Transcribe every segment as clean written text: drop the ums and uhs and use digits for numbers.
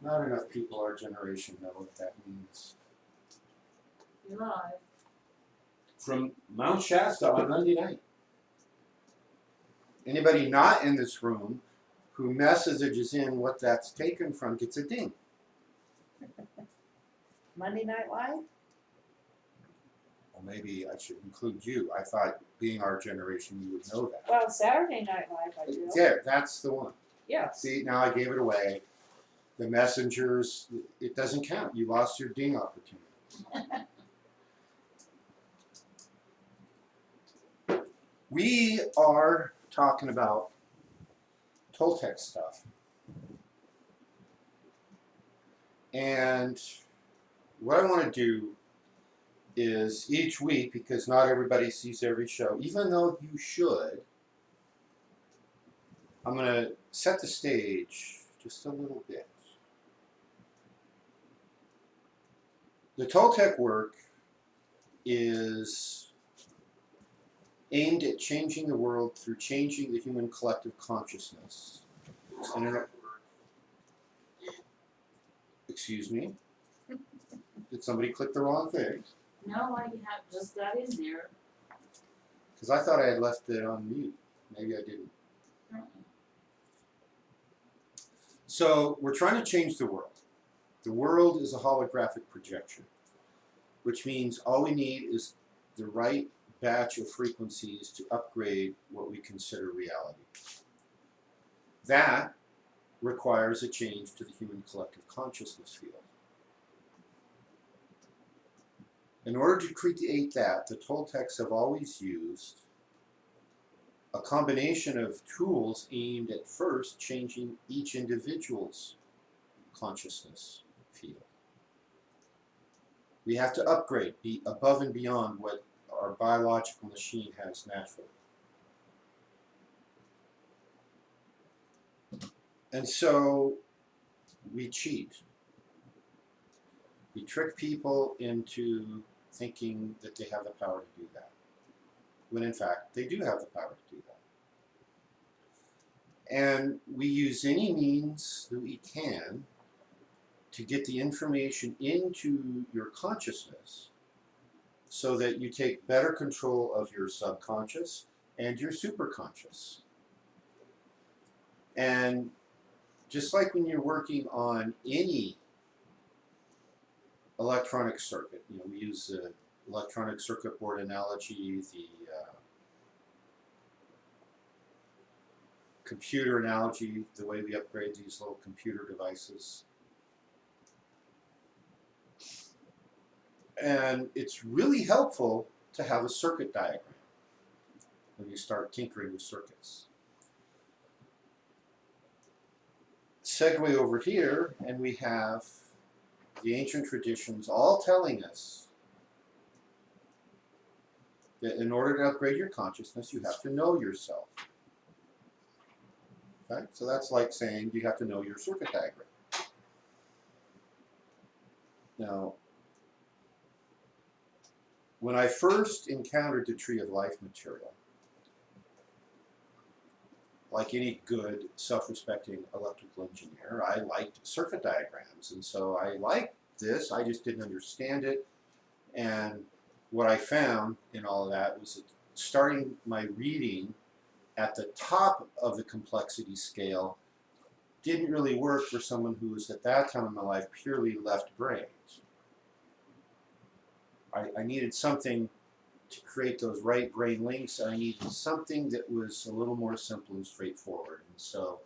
Not enough people our generation know what that means. You're live. From Mount Shasta on Monday night. Anybody not in this room who messages in what that's taken from gets a ding. Monday Night Live? Well, maybe I should include you. I thought being our generation you would know that. Well, Saturday Night Live, I do. There, that's the one. Yes. See, now I gave it away. The messengers, it doesn't count. You lost your ding opportunity. We are talking about Toltec stuff. And what I want to do is each week, because not everybody sees every show, even though you should, I'm going to set the stage just a little bit. The Toltec work is aimed at changing the world through changing the human collective consciousness. And excuse me? Did somebody click the wrong thing? No, I have just got in there. Because I thought I had left it on mute. Maybe I didn't. So we're trying to change the world. The world is a holographic projection, which means all we need is the right batch of frequencies to upgrade what we consider reality. That requires a change to the human collective consciousness field. In order to create that, the Toltecs have always used a combination of tools aimed at first changing each individual's consciousness field. We have to upgrade, be above and beyond what our biological machine has naturally. And so we cheat. We trick people into thinking that they have the power to do that, when in fact they do have the power to do that. And we use any means that we can to get the information into your consciousness so that you take better control of your subconscious and your superconscious. And just like when you're working on any electronic circuit, you know, we use the electronic circuit board analogy, the computer analogy, the way we upgrade these little computer devices. And it's really helpful to have a circuit diagram when you start tinkering with circuits. Segue over here, and we have the ancient traditions all telling us that in order to upgrade your consciousness, you have to know yourself. Okay? So that's like saying you have to know your circuit diagram. Now, when I first encountered the Tree of Life material, like any good, self-respecting electrical engineer, I liked circuit diagrams. And so I liked this, I just didn't understand it. And what I found in all of that was that starting my reading at the top of the complexity scale didn't really work for someone who was at that time in my life purely left brained. I needed something to create those right brain links, and I needed something that was a little more simple and straightforward. And so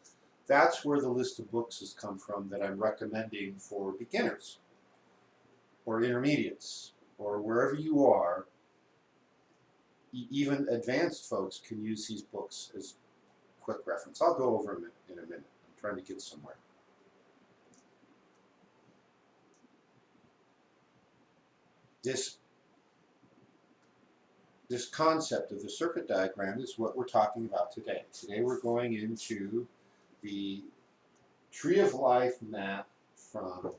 that's where the list of books has come from that I'm recommending for beginners or intermediates or wherever you are. Even advanced folks can use these books as quick reference. I'll go over them in a minute. I'm trying to get somewhere. This concept of the circuit diagram is what we're talking about today. Today we're going into the Tree of Life map from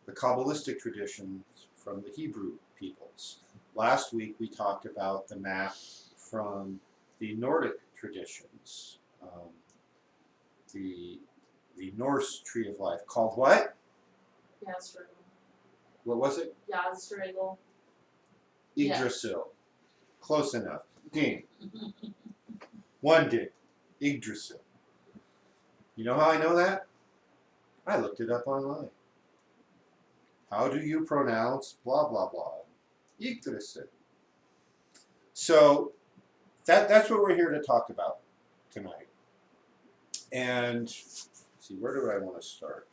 the Kabbalistic traditions from the Hebrew peoples. Last week we talked about the map from the Nordic traditions, the the Norse tree of life, called what? Yastrigel. What was it? Yastrigel. Yeah. Yggdrasil. Close enough. Ding. One ding. Yggdrasil. You know how I know that? I looked it up online. How do you pronounce blah, blah, blah? Yggdrasil. So that's what we're here to talk about tonight. And let's see, where do I want to start?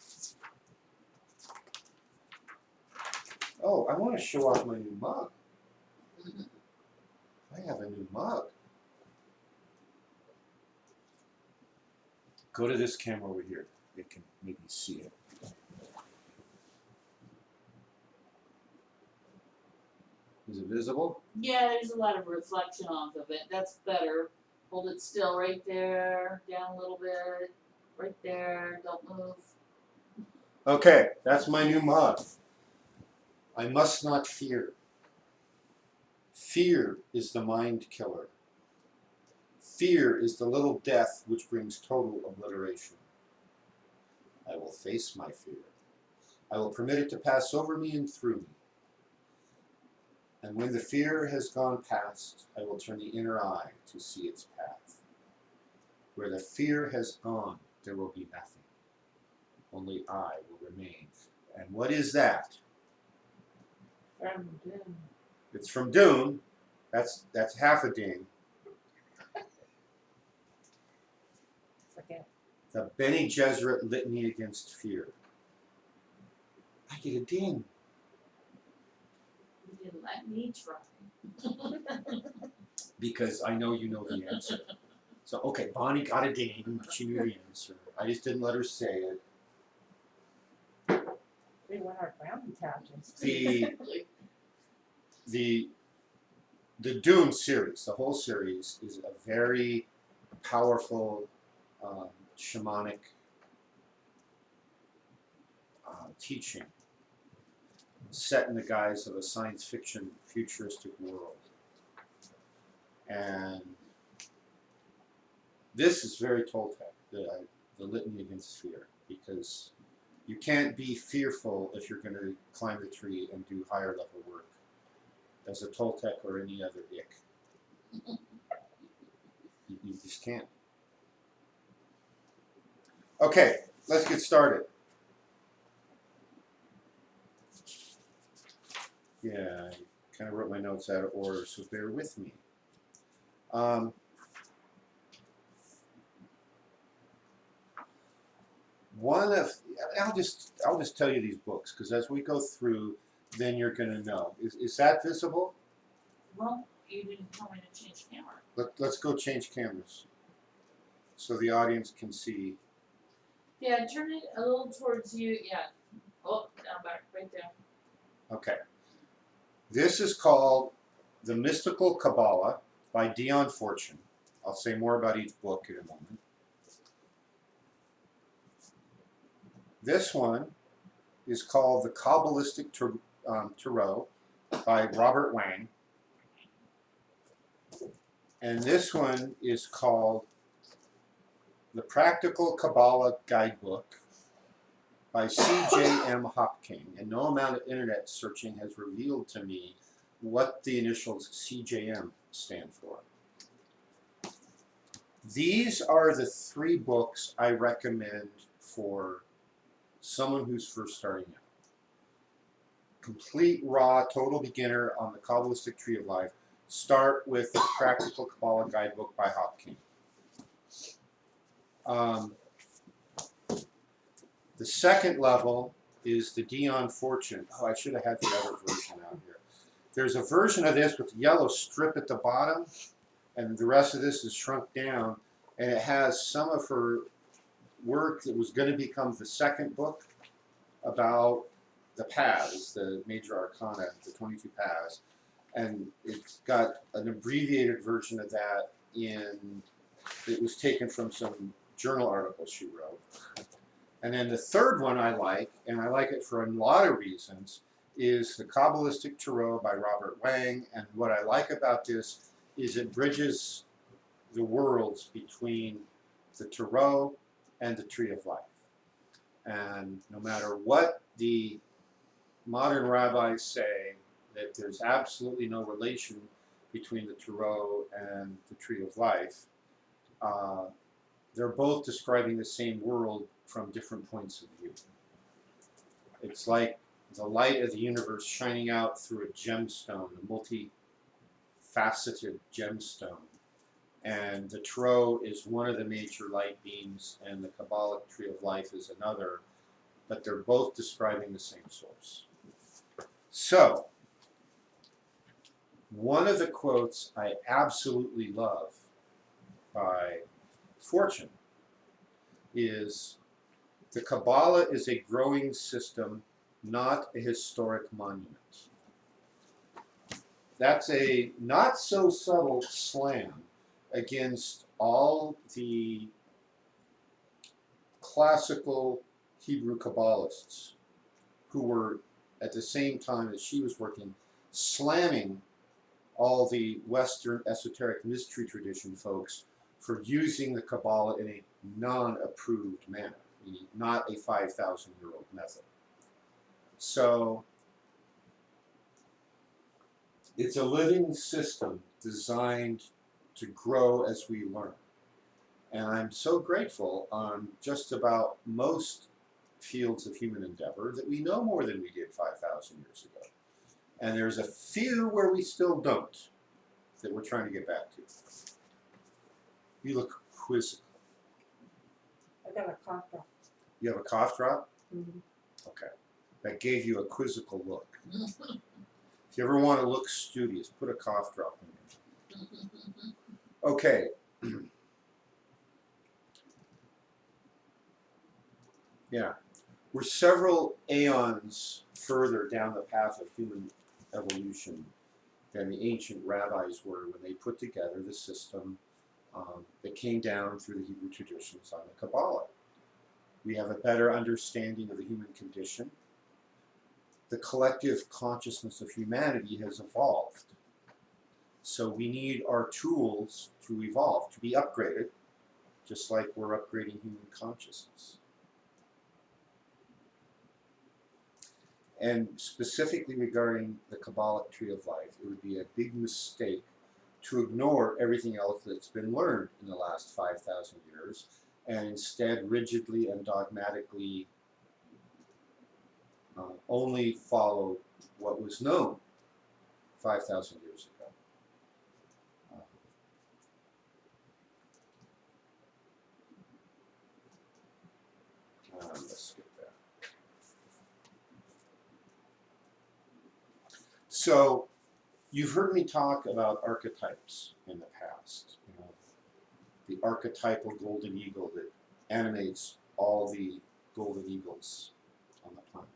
Oh, I want to show off my new mug. I have a new mug. Go to this camera over here. They can maybe see it. Is it visible? Yeah, there's a lot of reflection off of it. That's better. Hold it still right there. Down a little bit. Right there. Don't move. Okay, that's my new mug. I must not fear. Fear is the mind killer. Fear is the little death which brings total obliteration. I will face my fear. I will permit it to pass over me and through me. And when the fear has gone past, I will turn the inner eye to see its path. Where the fear has gone, there will be nothing. Only I will remain. And what is that? From Dune. It's from Dune. That's half a ding. Forget. The Bene Gesserit Litany Against Fear. I get a ding. You didn't let me try. Because I know you know the answer. So, okay, Bonnie got a ding. She knew the answer. I just didn't let her say it. We want our brownie pouches. The Dune series, the whole series, is a very powerful shamanic teaching set in the guise of a science fiction futuristic world. And this is very Toltec, the Litany Against Fear, because you can't be fearful if you're going to climb the tree and do higher level work as a Toltec or any other ick. You just can't. Okay, let's get started. Yeah, I kind of wrote my notes out of order, so bear with me. I'll just tell you these books, because as we go through, then you're going to know. Is that visible? Well, you didn't tell me to change camera. Let's go change cameras, so the audience can see. Yeah, turn it a little towards you. Yeah. Oh, down back, right there. Okay. This is called The Mystical Kabbalah by Dion Fortune. I'll say more about each book in a moment. This one is called The Kabbalistic Tarot by Robert Wang. And this one is called The Practical Kabbalah Guidebook by C.J.M. Hopking. And no amount of internet searching has revealed to me what the initials C.J.M. stand for. These are the three books I recommend for someone who's first starting out. Complete, raw, total beginner on the Kabbalistic Tree of Life. Start with the Practical Kabbalah Guidebook by Hopking. The second level is the Dion Fortune. Oh, I should have had the other version out here. There's a version of this with a yellow strip at the bottom, and the rest of this is shrunk down, and it has some of her work that was going to become the second book about the paths, the major arcana, the 22 paths, and it's got an abbreviated version of that it was taken from some journal articles she wrote. And then the third one I like, and I like it for a lot of reasons, is the Kabbalistic Tarot by Robert Wang. And what I like about this is it bridges the worlds between the Tarot and the Tree of Life. And no matter what the modern rabbis say, that there's absolutely no relation between the Torah and the tree of life, they're both describing the same world from different points of view. It's like the light of the universe shining out through a gemstone, a multifaceted gemstone. And the Torah is one of the major light beams, and the Kabbalic tree of life is another, but they're both describing the same source. So, one of the quotes I absolutely love by Fortune is, "The Kabbalah is a growing system, not a historic monument." That's a not so subtle slam against all the classical Hebrew Kabbalists who were, at the same time as she was working, slamming all the Western esoteric mystery tradition folks for using the Kabbalah in a non-approved manner, meaning not a 5,000-year-old method. So it's a living system designed to grow as we learn. And I'm so grateful on just about most fields of human endeavor that we know more than we did 5,000 years ago. And there's a few where we still don't, that we're trying to get back to. You look quizzical. I got a cough drop. You have a cough drop? Mm-hmm. Okay. That gave you a quizzical look. If you ever want to look studious, put a cough drop in there. Okay. Yeah. We're several aeons further down the path of human evolution than the ancient rabbis were when they put together the system that came down through the Hebrew traditions on the Kabbalah. We have a better understanding of the human condition. The collective consciousness of humanity has evolved. So we need our tools to evolve, to be upgraded, just like we're upgrading human consciousness. And specifically regarding the Kabbalic tree of life, it would be a big mistake to ignore everything else that's been learned in the last 5,000 years and instead rigidly and dogmatically only follow what was known 5,000 years ago. Let's skip that. So, you've heard me talk about archetypes in the past. You know, the archetypal golden eagle that animates all the golden eagles on the planet.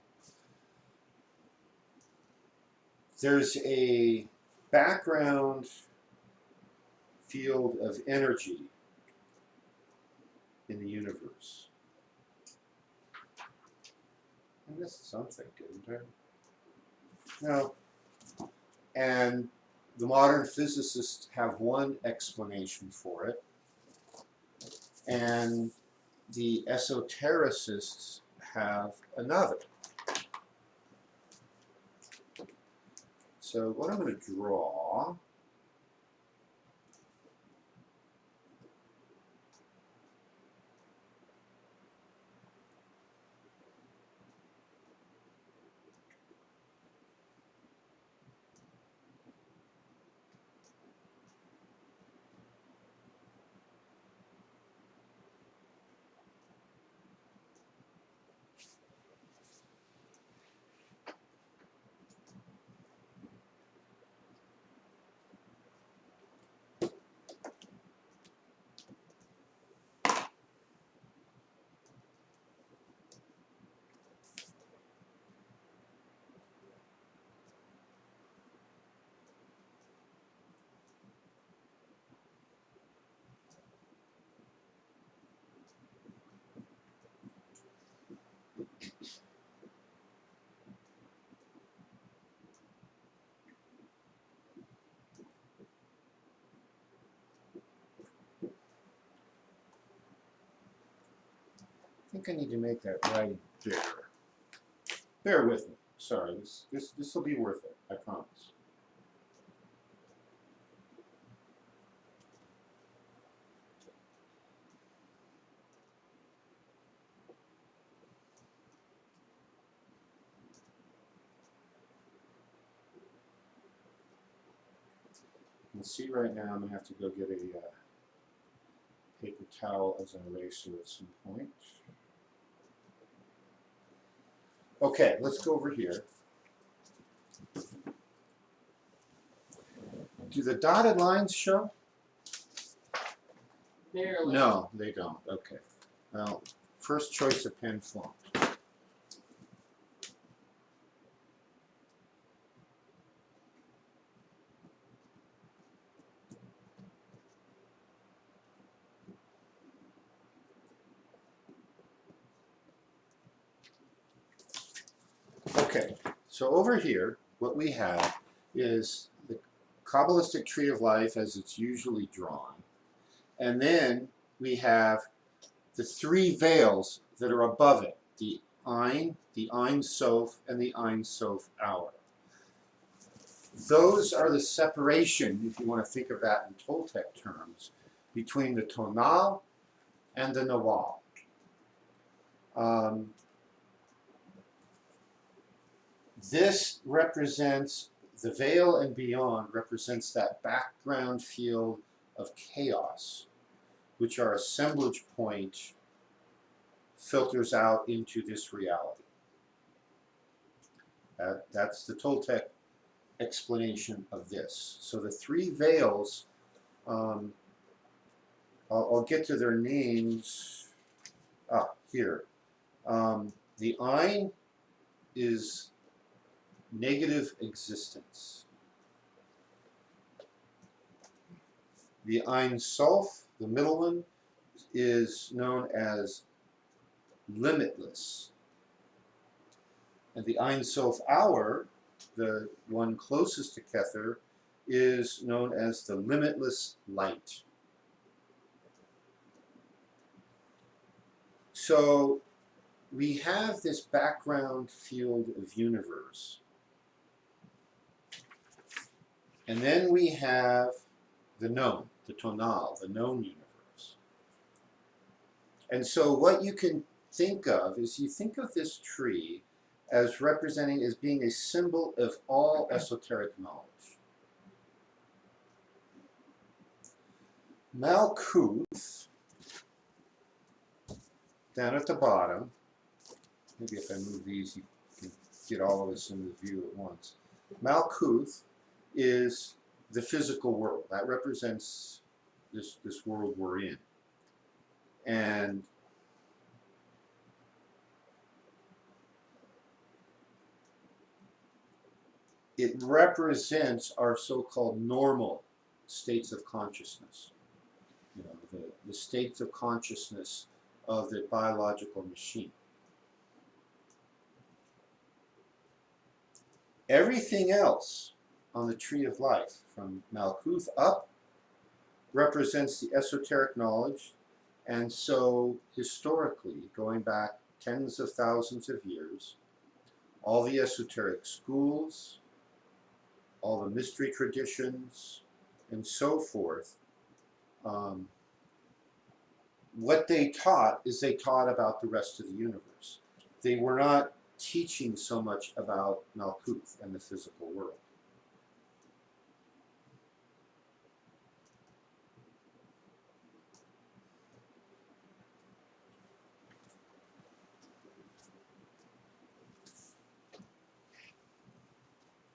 There's a background field of energy in the universe. I missed something, didn't I? No. And the modern physicists have one explanation for it, and the esotericists have another. So what I'm going to draw think I need to make that writing bigger. Bear with me. Sorry, this will be worth it, I promise. You can see right now I'm going to have to go get a paper towel as an eraser at some point. Okay, let's go over here. Do the dotted lines show? Barely. No, they don't. Okay. Well, first choice of pen flunked. Okay, so over here, what we have is the Kabbalistic tree of life as it's usually drawn. And then we have the three veils that are above it, the Ein Sof, and the Ein Sof hour. Those are the separation, if you want to think of that in Toltec terms, between the tonal and the nawal. This represents, the veil and beyond represents that background field of chaos, which our assemblage point filters out into this reality. That's the Toltec explanation of this. So the three veils, I'll get to their names here. The Ein is negative existence. The Ein Sof, the middle one, is known as limitless. And the Ein Sof hour, the one closest to Kether, is known as the limitless light. So we have this background field of universe. And then we have the known, the tonal, the known universe. And so what you can think of is you think of this tree as representing, as being a symbol of all esoteric knowledge. Malkuth, down at the bottom, maybe if I move these you can get all of us into the view at once. Malkuth is the physical world. That represents this world we're in. And it represents our so-called normal states of consciousness. You know, the states of consciousness of the biological machine. Everything else on the tree of life, from Malkuth up, represents the esoteric knowledge, and so historically, going back tens of thousands of years, all the esoteric schools, all the mystery traditions, and so forth, what they taught is they taught about the rest of the universe. They were not teaching so much about Malkuth and the physical world.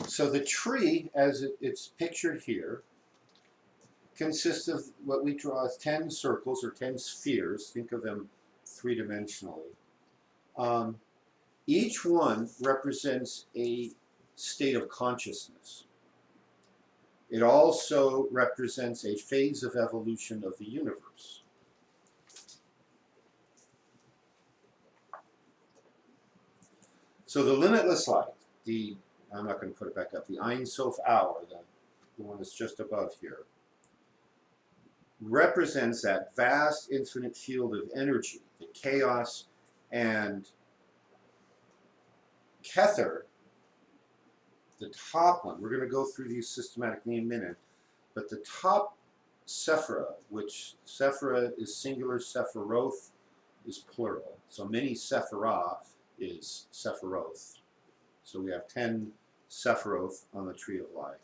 So the tree, as it's pictured here, consists of what we draw as 10 circles or 10 spheres. Think of them three-dimensionally. Each one represents a state of consciousness. It also represents a phase of evolution of the universe. So the limitless light, I'm not going to put it back up, the Ein Sof hour, the one that's just above here, represents that vast infinite field of energy, the chaos And Kether, the top one, we're going to go through these systematically in a minute, but the top Sephira, which Sephira is singular, Sephiroth is plural. So many Sephirah is Sephiroth. So we have 10 Sephiroth on the tree of life.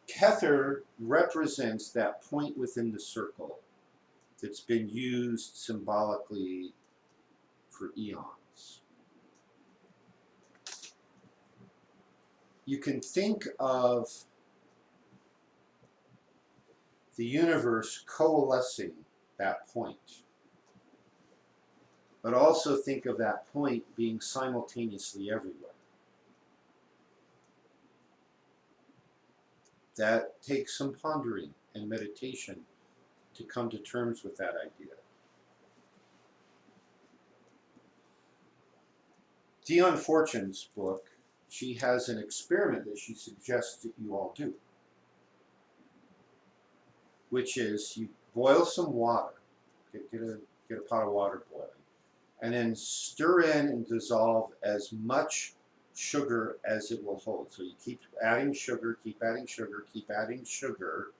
Kether represents that point within the circle that's been used symbolically for eons. You can think of the universe coalescing that point, but also think of that point being simultaneously everywhere. That takes some pondering and meditation to come to terms with that idea. Dion Fortune's book, she has an experiment that she suggests that you all do, which is you boil some water, get a pot of water boiling, and then stir in and dissolve as much sugar as it will hold. So you keep adding sugar, keep adding sugar, keep adding sugar,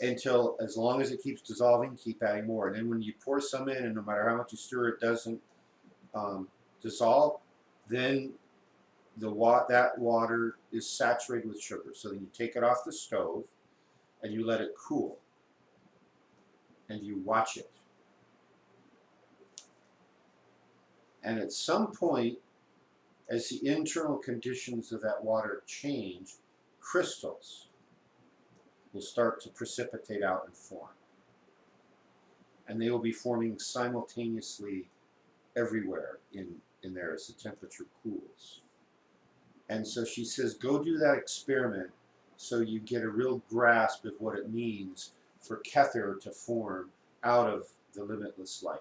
until, as long as it keeps dissolving, keep adding more. And then when you pour some in, and no matter how much you stir, it doesn't dissolve, then that water is saturated with sugar. So then you take it off the stove and you let it cool. And you watch it. And at some point, as the internal conditions of that water change, crystals will start to precipitate out and form. And they will be forming simultaneously everywhere in there as the temperature cools. And so she says, go do that experiment so you get a real grasp of what it means for Kether to form out of the limitless light.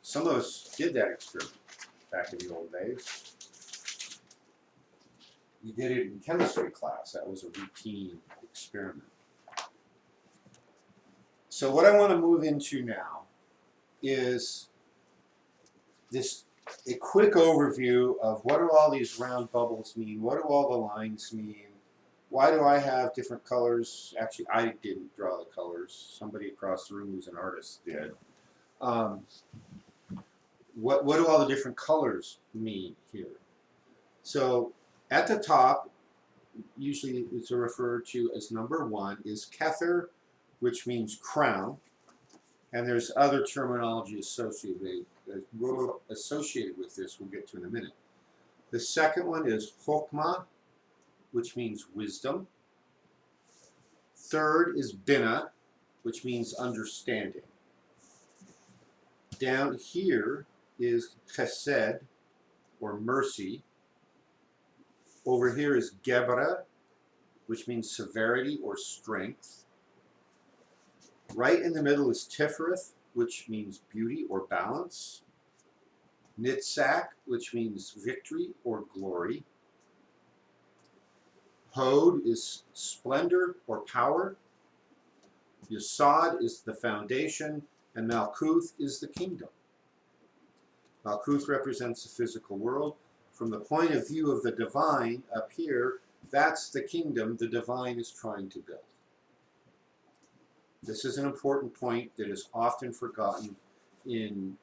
Some of us did that experiment back in the old days. We did it in chemistry class. That was a routine experiment. So what I want to move into now is a quick overview of what do all these round bubbles mean? What do all the lines mean? Why do I have different colors? Actually, I didn't draw the colors. Somebody across the room who's an artist did. What do all the different colors mean here? So at the top, usually it's referred to as number 1, is Kether, which means crown. And there's other terminology associated with this we'll get to in a minute. The second one is Chokmah, which means wisdom. Third is Binah, which means understanding. Down here is Chesed, or mercy. Over here is Gebra, which means severity or strength. Right in the middle is Tifereth, which means beauty or balance. Nitzak, which means victory or glory. Hod is splendor or power. Yesod is the foundation, and Malkuth is the kingdom. Malkuth represents the physical world. From the point of view of the divine up here, that's the kingdom the divine is trying to build. This is an important point that is often forgotten in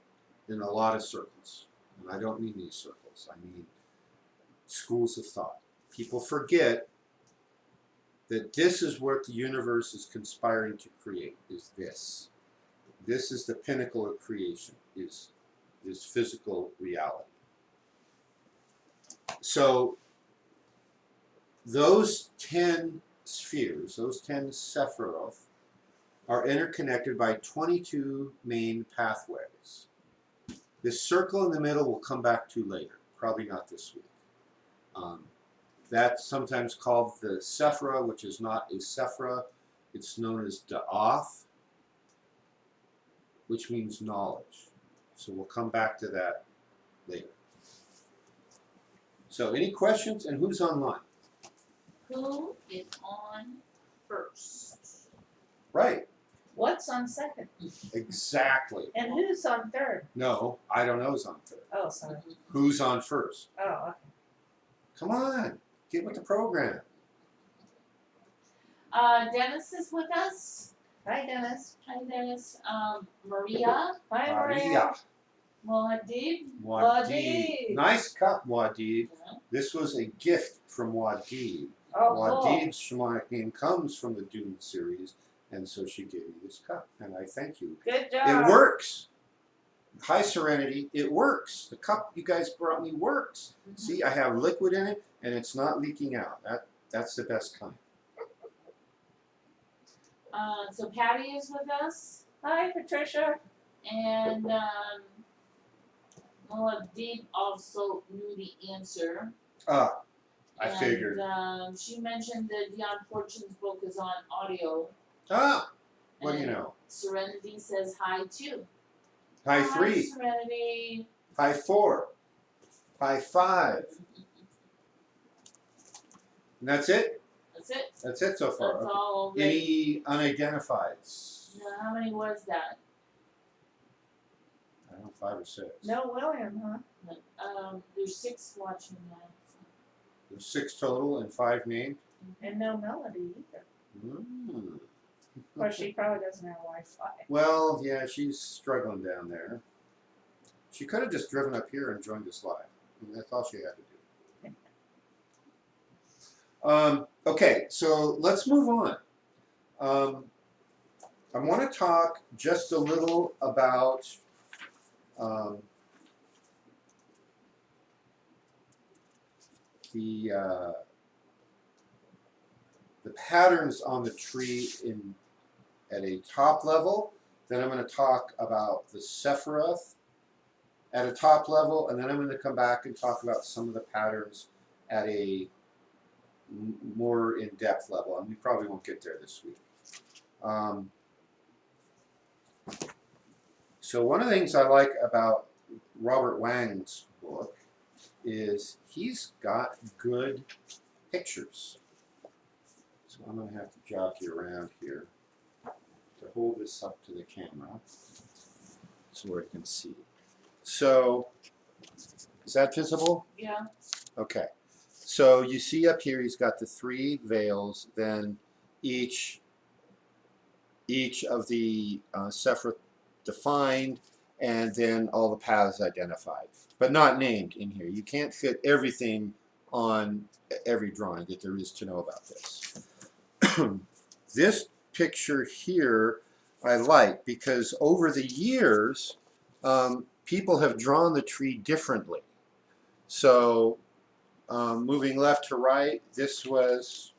a lot of circles. And I don't mean these circles, I mean schools of thought. People forget that this is what the universe is conspiring to create, is this. This is the pinnacle of creation, is physical reality. So those 10 spheres, those 10 Sephiroth, are interconnected by 22 main pathways. This circle in the middle we'll come back to later, probably not this week. That's sometimes called the Sephira, which is not a Sephira. It's known as Da'ath, which means knowledge. So we'll come back to that later. So any questions? And who's online? Who is on first? Right. What's on second? Exactly. And who's on third? No, I don't know who's on third. Oh, sorry. Who's on first? Oh, okay. Come on, get with the program. Dennis is with us. Hi, Dennis. Hi, Dennis. Maria. Hi, Maria. Maria. Muad'Dib. Muad'Dib. Nice cup, Muad'Dib. Yeah. This was a gift from Muad'Dib. Oh, cool. Muad'Dib's shamanic name comes from the Dune series, and so she gave me this cup, and I thank you. Good job. It works. High Serenity, it works. The cup you guys brought me works. See, I have liquid in it, and it's not leaking out. That's the best kind. So Patty is with us, Hi, Patricia. and Muad'Dib also knew the answer. I And, figured. She mentioned that Dion Fortune's book is on audio. What do you and know? Serenity says hi too. High Hi, 3, Serenity. high 4, high 5. And that's it? That's it. That's it so far. That's Okay. all. Any unidentifieds? How many was that? I don't know, 5 or 6. No William, huh? There's 6 watching that. There's 6 total and 5 named. And no Melody either. Mm. Of course, she probably doesn't have Wi-Fi. Well, yeah, she's struggling down there. She could have just driven up here and joined us live. I mean, that's all she had to do. Okay, so let's move on. I want to talk just a little about the patterns on the tree at a top level. Then I'm going to talk about the Sephiroth at a top level, and then I'm going to come back and talk about some of the patterns at a more in-depth level, and we probably won't get there this week. So one of the things I like about Robert Wang's book is he's got good pictures. So I'm going to have to jockey around here to hold this up to the camera so where you can see. So, is that visible? Yeah. Okay. So you see up here he's got the 3 veils, then each of the Sephiroth defined, and then all the paths identified, but not named in here. You can't fit everything on every drawing that there is to know about this. This picture here I like because over the years people have drawn the tree differently. So moving left to right, this was,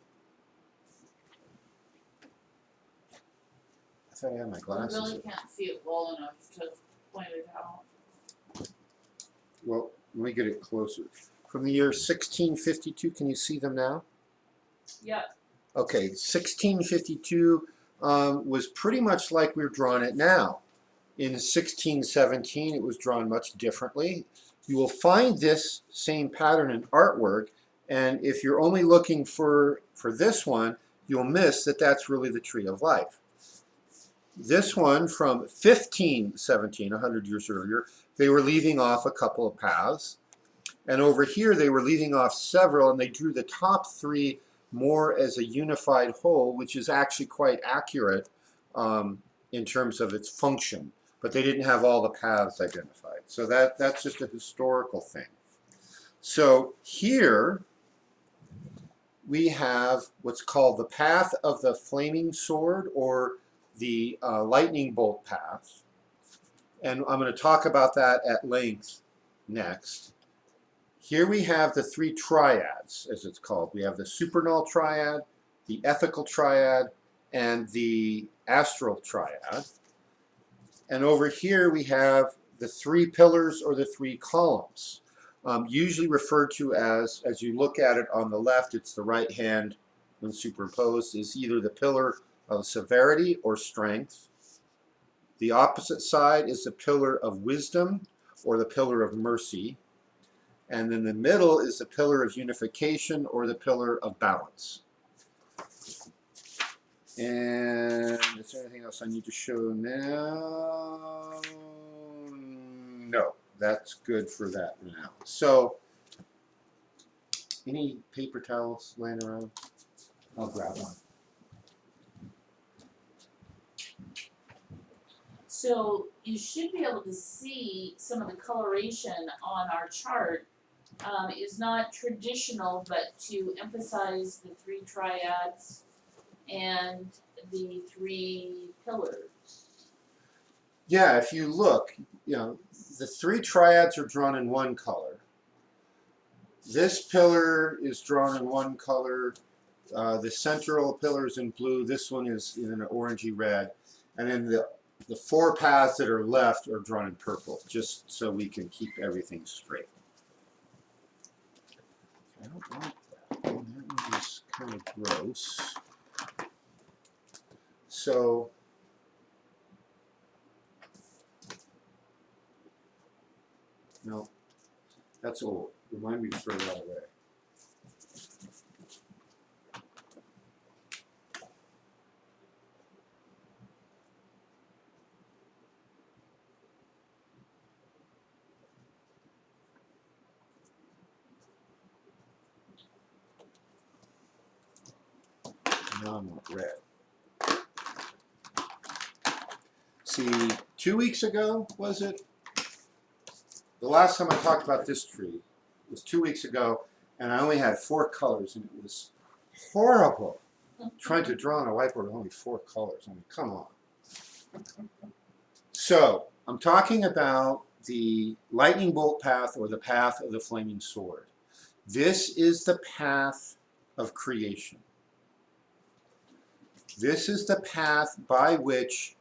I thought I had my I glasses. really can't see it well enough to point it out. Well, let me get it closer. From the year 1652, can you see them now? Yeah. Okay, 1652 was pretty much like we're drawing it now. In 1617, it was drawn much differently. You will find this same pattern in artwork, and if you're only looking for this one, you'll miss that that's really the Tree of Life. This one from 1517, 100 years earlier, they were leaving off a couple of paths. And over here, they were leaving off several, and they drew the top 3 more as a unified whole, which is actually quite accurate in terms of its function. But they didn't have all the paths identified. So that's just a historical thing. So here we have what's called the path of the flaming sword, or the lightning bolt path. And I'm going to talk about that at length next. Here we have the 3 triads, as it's called. We have the supernull triad, the ethical triad, and the astral triad. And over here we have the 3 pillars, or the 3 columns. Usually referred to as you look at it on the left, it's the right hand when superimposed, is either the pillar of severity or strength. The opposite side is the pillar of wisdom, or the pillar of mercy. And then the middle is the pillar of unification, or the pillar of balance. And is there anything else I need to show now? No, that's good for that now. So, any paper towels laying around? I'll grab one. So you should be able to see some of the coloration on our chart. Is not traditional, but to emphasize the three triads and the three pillars. Yeah, if you look, you know, the three triads are drawn in one color. This pillar is drawn in one color. The central pillar is in blue. This one is in an orangey red. And then the four paths that are left are drawn in purple, just so we can keep everything straight. I don't like that. That one is kind of gross. So, no, that's old. Remind me to throw that away. Now I'm not red. See, 2 weeks ago, was it? The last time I talked about this tree was 2 weeks ago, and I only had 4 colors, and it was horrible. Trying to draw on a whiteboard with only 4 colors. I mean, come on. So, I'm talking about the lightning bolt path or the path of the flaming sword. This is the path of creation. This is the path by which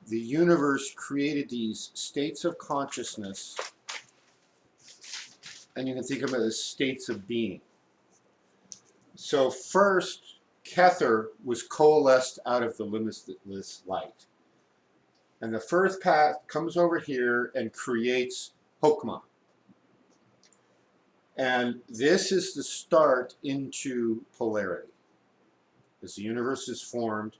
the universe created these states of consciousness, and you can think of it as states of being. So first, Kether was coalesced out of the limitless light. And the first path comes over here and creates Hokmah. And this is the start into polarity. As the universe is formed.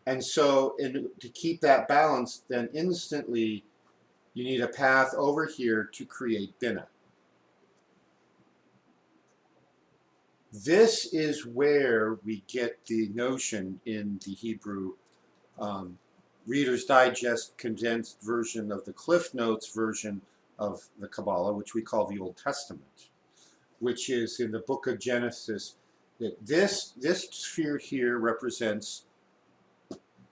And so to keep that balance, then instantly you need a path over here to create Binah. This is where we get the notion in the Hebrew Reader's Digest condensed version of the Cliff Notes version of the Kabbalah, which we call the Old Testament, which is in the book of Genesis, that this sphere here represents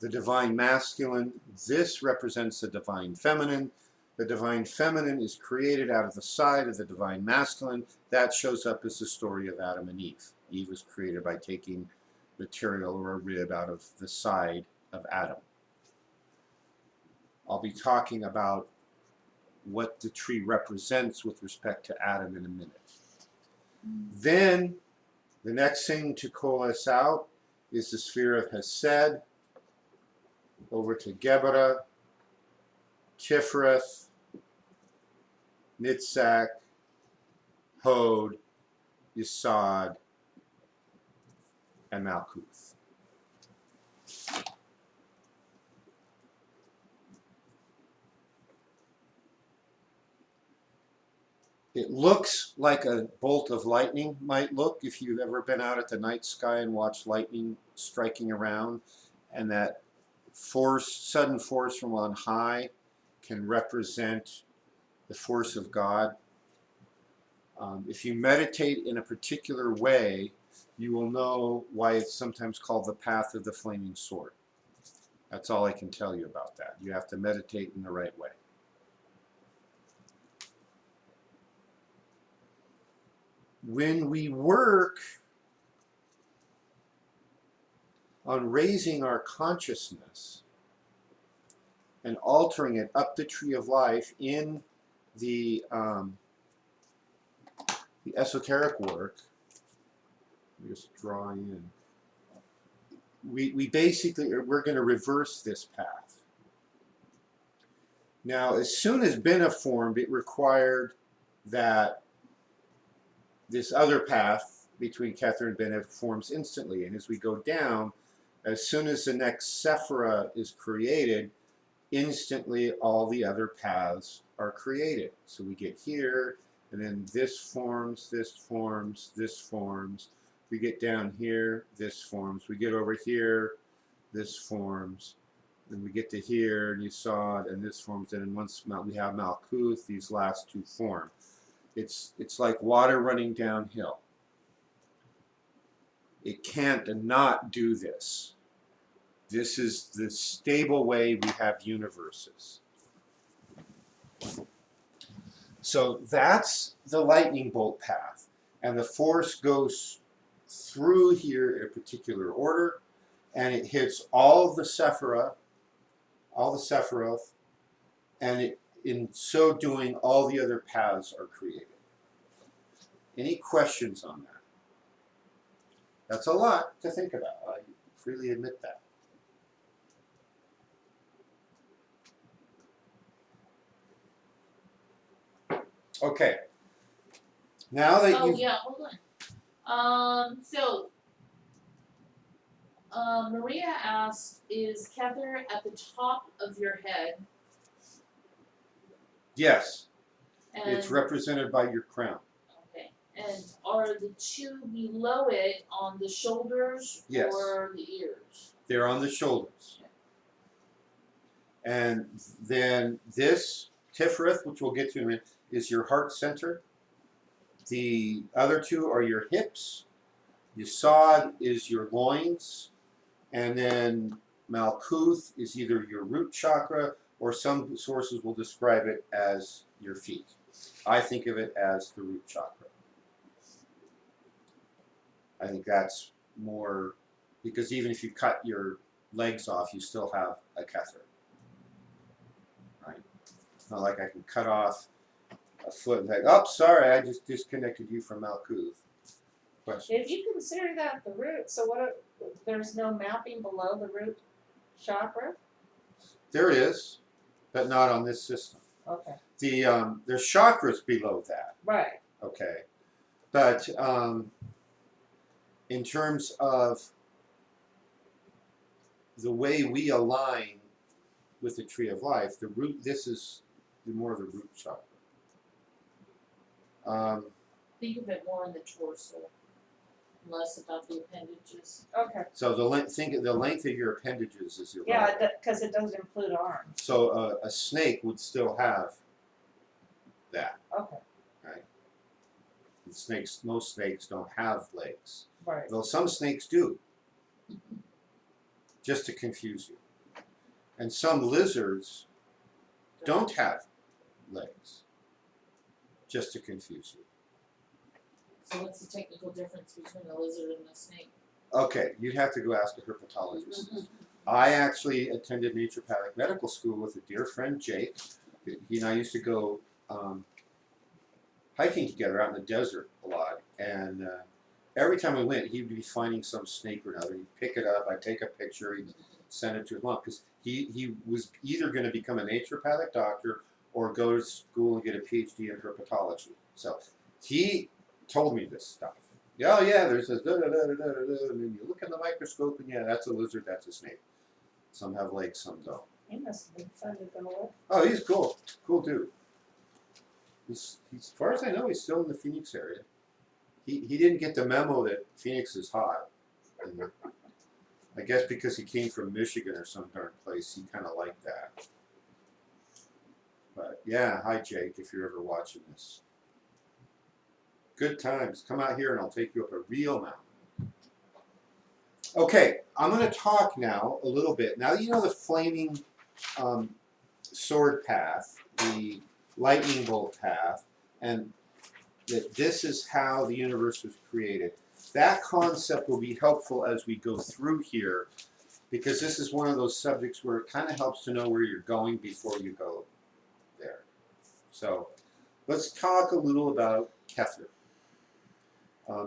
the divine masculine, this represents the divine feminine. The divine feminine is created out of the side of the divine masculine. That shows up as the story of Adam and Eve. Eve was created by taking material or a rib out of the side of Adam. I'll be talking about what the tree represents with respect to Adam in a minute. Then, the next thing to coalesce out is the sphere of Hesed, over to Geburah, Tiferet, Nitzak, Hod, Yesod, and Malkuth. It looks like a bolt of lightning might look if you've ever been out at the night sky and watched lightning striking around, and that force, sudden force from on high can represent the force of God. If you meditate in a particular way, you will know why it's sometimes called the path of the flaming sword. That's all I can tell you about that. You have to meditate in the right way. When we work on raising our consciousness and altering it up the tree of life in the esoteric work, just drawing in, we basically, we're going to reverse this path. Now, as soon as Binah formed, it required that this other path between Kether and Binah forms instantly. And as we go down, as soon as the next sephira is created, instantly all the other paths are created. So we get here, and then this forms, this forms, this forms. We get down here, this forms. We get over here, this forms. Then we get to here, and you saw it, and this forms. And then once we have Malkuth, these last two form. It's like water running downhill. It can't not do this. This is the stable way we have universes. So that's the lightning bolt path. And the force goes through here in a particular order, and it hits all of the Sephiroth, and in so doing, all the other paths are created. Any questions on that? That's a lot to think about. I freely admit that. Okay. Now that Oh, you yeah, hold on. Maria asked, is Kether at the top of your head? yes, And, it's represented by your crown. okay. And are the two below it on the shoulders Yes. or the ears? They're on the shoulders. And then this Tifrith, which we'll get to in a minute, is your heart center. The other two are your hips. Yesod is your loins. And then Malkuth is either your root chakra, or some sources will describe it as your feet. I think of it as the root chakra. I think that's more, because even if you cut your legs off, you still have a Kether. Right? It's not like I can cut off a foot and say, oh, sorry, I just disconnected you from Malkuth. Question? If you consider that the root, so what? There's no mapping below the root chakra. There is, but not on this system. Okay. There's chakras below that. Right. Okay, but in terms of the way we align with the tree of life, the root. This is more of the root chakra. Think of it more in the torso, less about the appendages. Okay. So the length. Think of the length of your appendages is your. Yeah, because it doesn't include arms. So a snake would still have that. Okay. Right. And most snakes don't have legs. Right. Though some snakes do. Just to confuse you. And some lizards don't have legs. Just to confuse you. So what's the technical difference between a lizard and a snake? Okay, you'd have to go ask a herpetologist. Mm-hmm. I actually attended naturopathic medical school with a dear friend, Jake. He and I used to go hiking together out in the desert a lot. And every time we went, he would be finding some snake or another. He'd pick it up, I'd take a picture, he'd send it to his mom. Because he was either going to become a naturopathic doctor or go to school and get a PhD in herpetology. So he told me this stuff. Oh yeah, there's this da-da-da-da-da-da, and then you look in the microscope and yeah, that's a lizard, that's a snake. Some have legs, some don't. He must have been fun to go with. Oh, he's cool. Cool dude. He's as far as I know, he's still in the Phoenix area. He didn't get the memo that Phoenix is hot. And I guess because he came from Michigan or some darn place, he kind of liked that. But yeah, hi Jake, if you're ever watching this. Good times. Come out here and I'll take you up a real mountain. Okay, I'm going to talk now a little bit. Now that you know the flaming sword path, the lightning bolt path, and that this is how the universe was created. That concept will be helpful as we go through here, because this is one of those subjects where it kind of helps to know where you're going before you go there. So let's talk a little about Kether.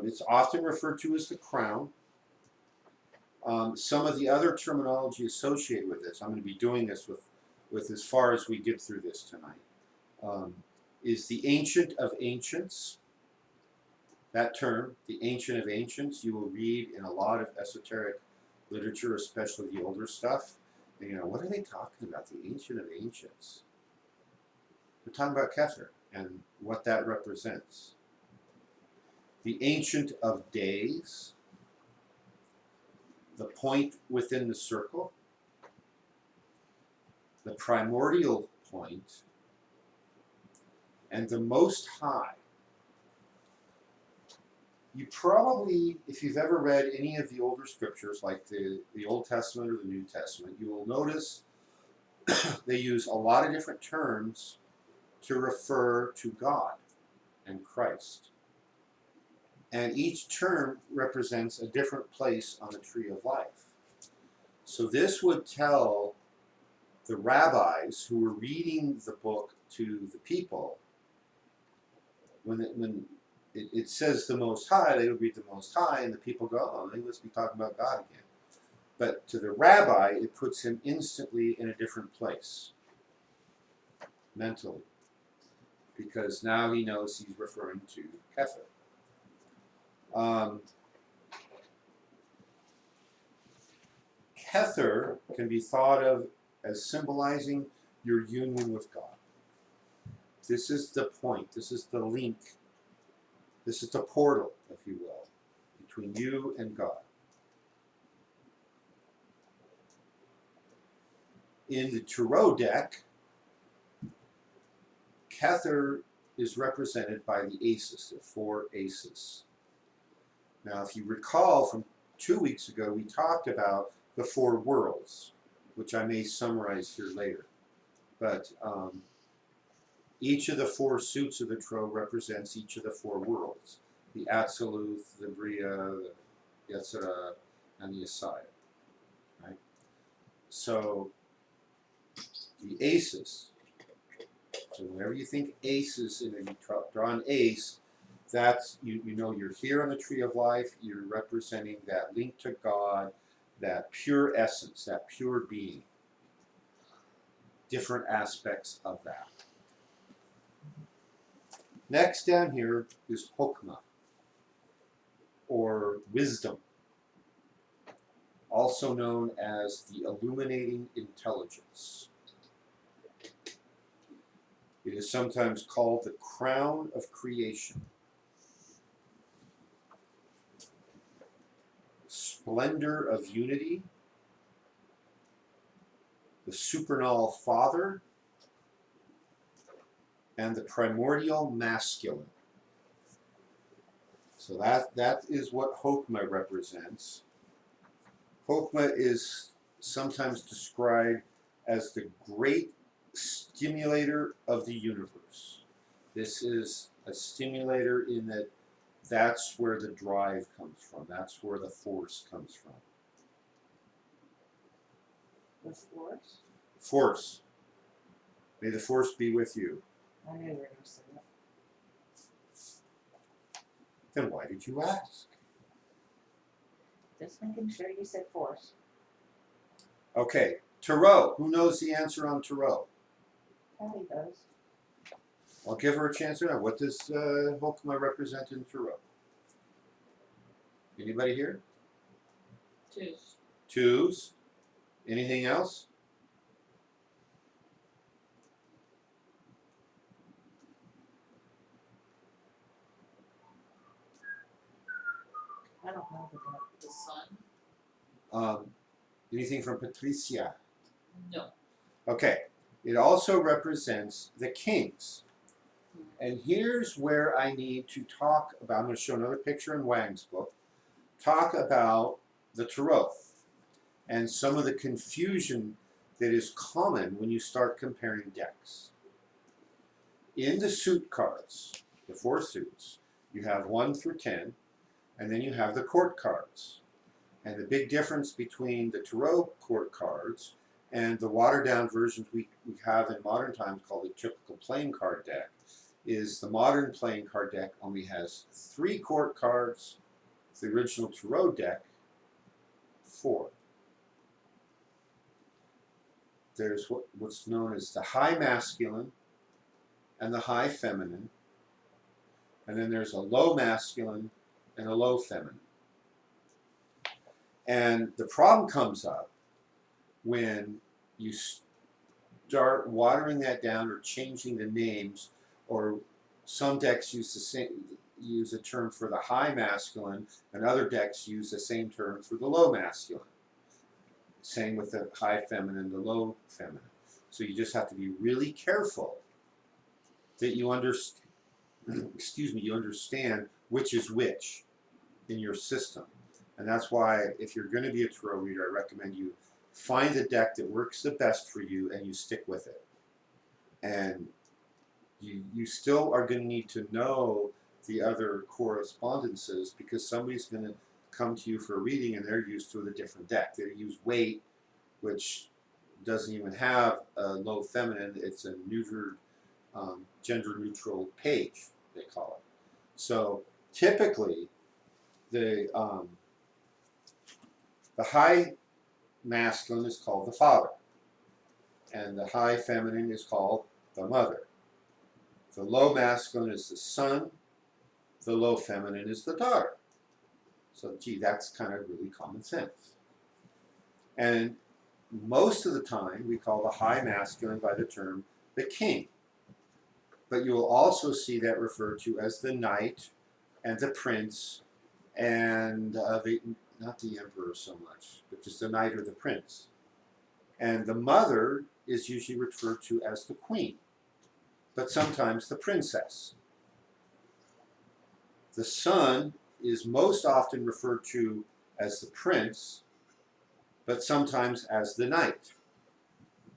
It's often referred to as the crown. Some of the other terminology associated with this, I'm going to be doing this with as far as we get through this tonight, is the Ancient of Ancients. That term, the Ancient of Ancients, you will read in a lot of esoteric literature, especially the older stuff. And, you know, what are they talking about? The Ancient of Ancients. They're talking about Kether and what that represents. The Ancient of Days, the point within the circle, the primordial point, and the Most High. You probably, if you've ever read any of the older scriptures, like the Old Testament or the New Testament, you will notice they use a lot of different terms to refer to God and Christ. And each term represents a different place on the tree of life. So this would tell the rabbis who were reading the book to the people, when it says the Most High, they would read the Most High, and the people go, oh, they must be talking about God again. But to the rabbi, it puts him instantly in a different place, mentally, because now he knows he's referring to Kether. Kether can be thought of as symbolizing your union with God. This is the point, this is the link, this is the portal, if you will, between you and God. In the Tarot deck, Kether is represented by the aces, the 4 aces. Now, if you recall from 2 weeks ago, we talked about the 4 worlds, which I may summarize here later. But each of the 4 suits of the Tarot represents each of the 4 worlds. The Absolute, the Bria, the Yetzirah, and the Asaya. Right? So, the aces. So whenever you think aces, and you draw an ace, that's, you know you're here on the tree of life, you're representing that link to God, that pure essence, that pure being. Different aspects of that. Next down here is Hokmah, or wisdom, also known as the illuminating intelligence. It is sometimes called the crown of creation. Splendor of unity, the supernal father, and the primordial masculine. So that is what Hokmah represents. Hokmah is sometimes described as the great stimulator of the universe. This is a stimulator in that that's where the drive comes from. That's where the force comes from. The force? Force. May the force be with you. I knew you were going to say that. Then why did you ask? Just making sure you said force. Okay, Tarot. Who knows the answer on Tarot? Patty does. I'll give her a chance to know. What does Hokmah represent in Tarot? Anybody here? 2s. 2s. Anything else? I don't know the deck. The sun. Anything from Patricia? No. Okay. It also represents the kings. And here's where I need to talk about, I'm going to show another picture in Wang's book, talk about the Tarot and some of the confusion that is common when you start comparing decks. In the suit cards, the 4 suits, you have 1 through 10, and then you have the court cards. And the big difference between the Tarot court cards and the watered down versions we have in modern times called the typical playing card deck is the modern playing card deck only has 3 court cards, the original Tarot deck, 4. There's what's known as the high masculine and the high feminine, and then there's a low masculine and a low feminine. And the problem comes up when you start watering that down or changing the names, or some decks use a term for the high masculine, and other decks use the same term for the low masculine. Same with the high feminine, the low feminine. So you just have to be really careful that you understand. Excuse me, you understand which is which in your system. And that's why, if you're going to be a tarot reader, I recommend you find the deck that works the best for you and you stick with it. And you still are going to need to know the other correspondences, because somebody's going to come to you for a reading and they're used to a different deck. They use weight, which doesn't even have a low feminine. It's a neutered, gender neutral page, they call it. So typically, the high masculine is called the father, and the high feminine is called the mother. The low masculine is the son, the low feminine is the daughter. So, gee, that's kind of really common sense. And most of the time, we call the high masculine by the term the king. But you will also see that referred to as the knight and the prince, and not the emperor so much, but just the knight or the prince. And the mother is usually referred to as the queen, but sometimes the princess. The son is most often referred to as the prince, but sometimes as the knight,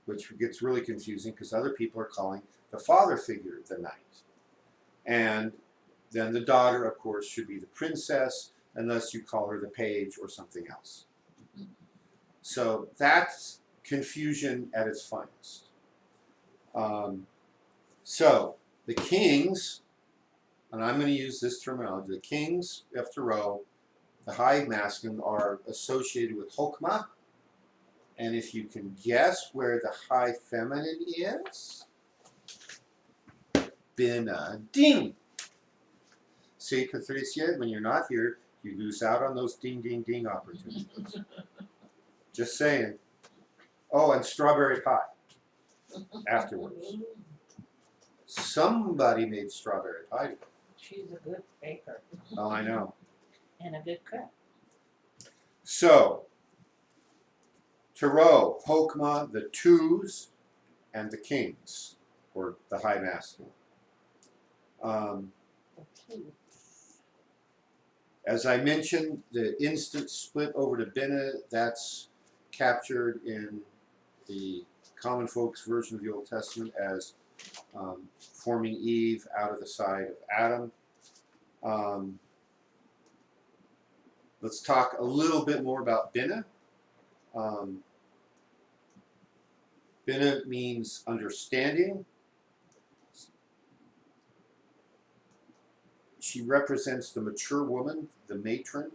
which gets really confusing because other people are calling the father figure the knight. And then the daughter, of course, should be the princess, unless you call her the page or something else. So that's confusion at its finest. So the kings, and I'm going to use this terminology, the kings of Tarot, the high masculine, are associated with Hokmah. And if you can guess where the high feminine is, Bina Ding. See, Patricia, when you're not here, you lose out on those ding, ding, ding opportunities. Just saying. Oh, and strawberry pie afterwards. Somebody made strawberry pie. She's a good baker Oh, I know. and a good cook. So, Tarot, Hokmah, the twos, and the kings, or the high masculine. As I mentioned, the instant split over to Bina, that's captured in the common folks version of the Old Testament as forming Eve out of the side of Adam. Let's talk a little bit more about Bina. Bina means understanding. She represents the mature woman, the matron,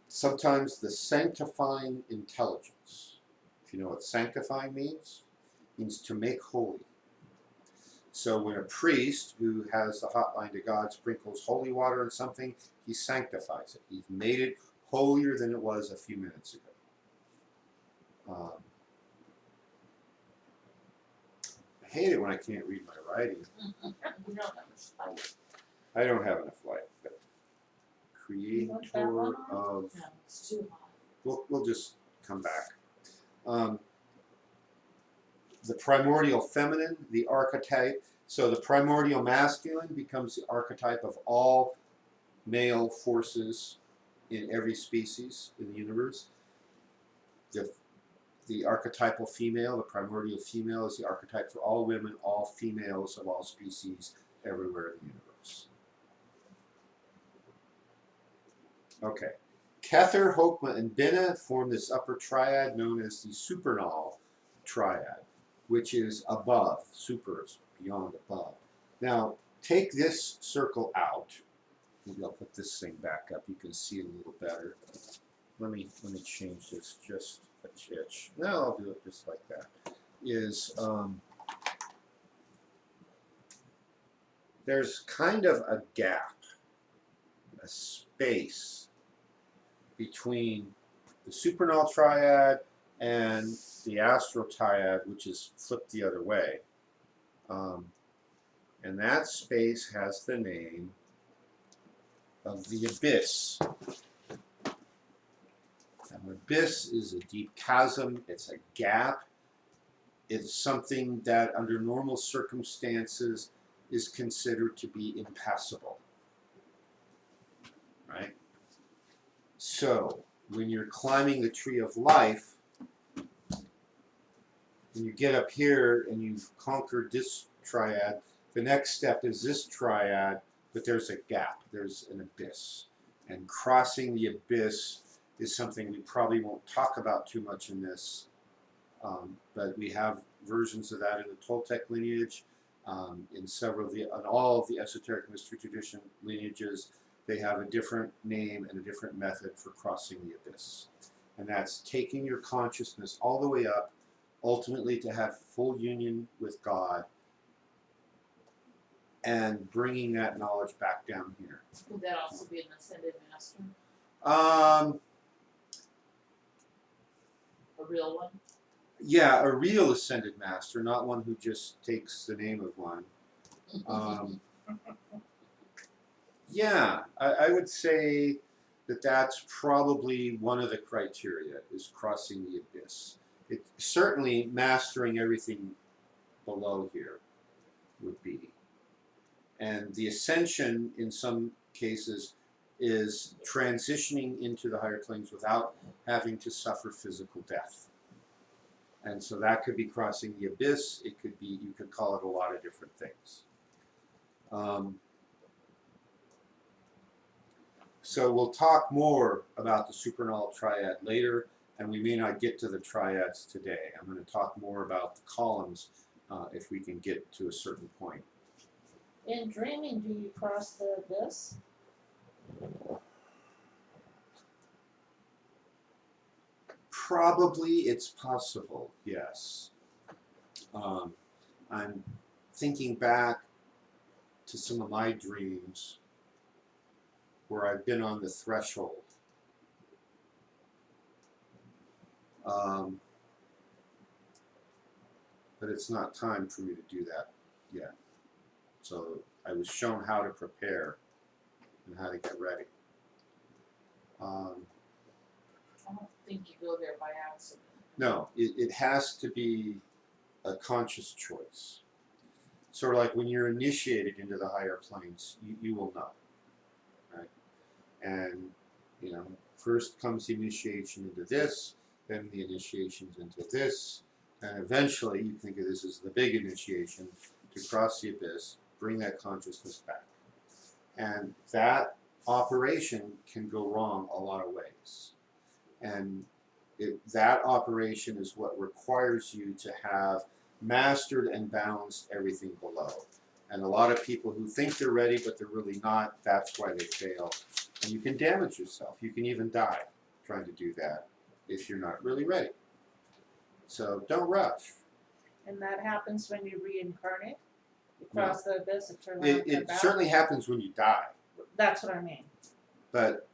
sometimes the sanctifying intelligence. If you know what sanctifying means, it means to make holy. So when a priest who has the hotline to God sprinkles holy water on something, he sanctifies it. He's made it holier than it was a few minutes ago. I hate it when I can't read my writing. We don't have much light. I don't have enough light, but creator of... No, it's too hot. We'll just come back. The primordial feminine, the archetype. So the primordial masculine becomes the archetype of all male forces in every species in the universe. The archetypal female, the primordial female, is the archetype for all women, all females of all species everywhere in the universe. Okay. Kether, Hokmah, and Bina form this upper triad known as the supernal triad, which is above, super is beyond above. Now, take this circle out. Maybe I'll put this thing back up. You can see it a little better. Let me change this just a titch. No, I'll do it just like that. There's kind of a gap, a space between the supernal triad and the astral triad, which is flipped the other way. And that space has the name of the abyss. An abyss is a deep chasm, it's a gap, it's something that under normal circumstances is considered to be impassable. Right? So, when you're climbing the tree of life, when you get up here and you've conquered this triad, the next step is this triad, but there's a gap, there's an abyss. And crossing the abyss is something we probably won't talk about too much in this, but we have versions of that in the Toltec lineage, in all of the esoteric mystery tradition lineages. They have a different name and a different method for crossing the abyss. And that's taking your consciousness all the way up, ultimately to have full union with God, and bringing that knowledge back down here. Would that also be an ascended master? A real one? Yeah, a real ascended master, not one who just takes the name of one. Yeah, I would say that that's probably one of the criteria, is crossing the abyss. It certainly mastering everything below here would be. And the ascension in some cases is transitioning into the higher planes without having to suffer physical death. And so that could be crossing the abyss. It could be, you could call it a lot of different things. So we'll talk more about the supernal triad later, and we may not get to the triads today. I'm going to talk more about the columns if we can get to a certain point. In dreaming, do you cross the abyss? Probably it's possible, yes. I'm thinking back to some of my dreams where I've been on the threshold. But it's not time for me to do that yet. So I was shown how to prepare and how to get ready. I don't think you go there by accident. No, it has to be a conscious choice. Sort of like when you're initiated into the higher planes, you will know. Right? And, first comes the initiation into this, then the initiations into this, and eventually you think of this as the big initiation to cross the abyss, bring that consciousness back. And that operation can go wrong a lot of ways. And that operation is what requires you to have mastered and balanced everything below. And a lot of people who think they're ready, but they're really not, that's why they fail. And you can damage yourself. You can even die trying to do that if you're not really ready. So don't rush. And that happens when you reincarnate? You cross the abyss and turn around and come It back? certainly happens when you die. That's what I mean. But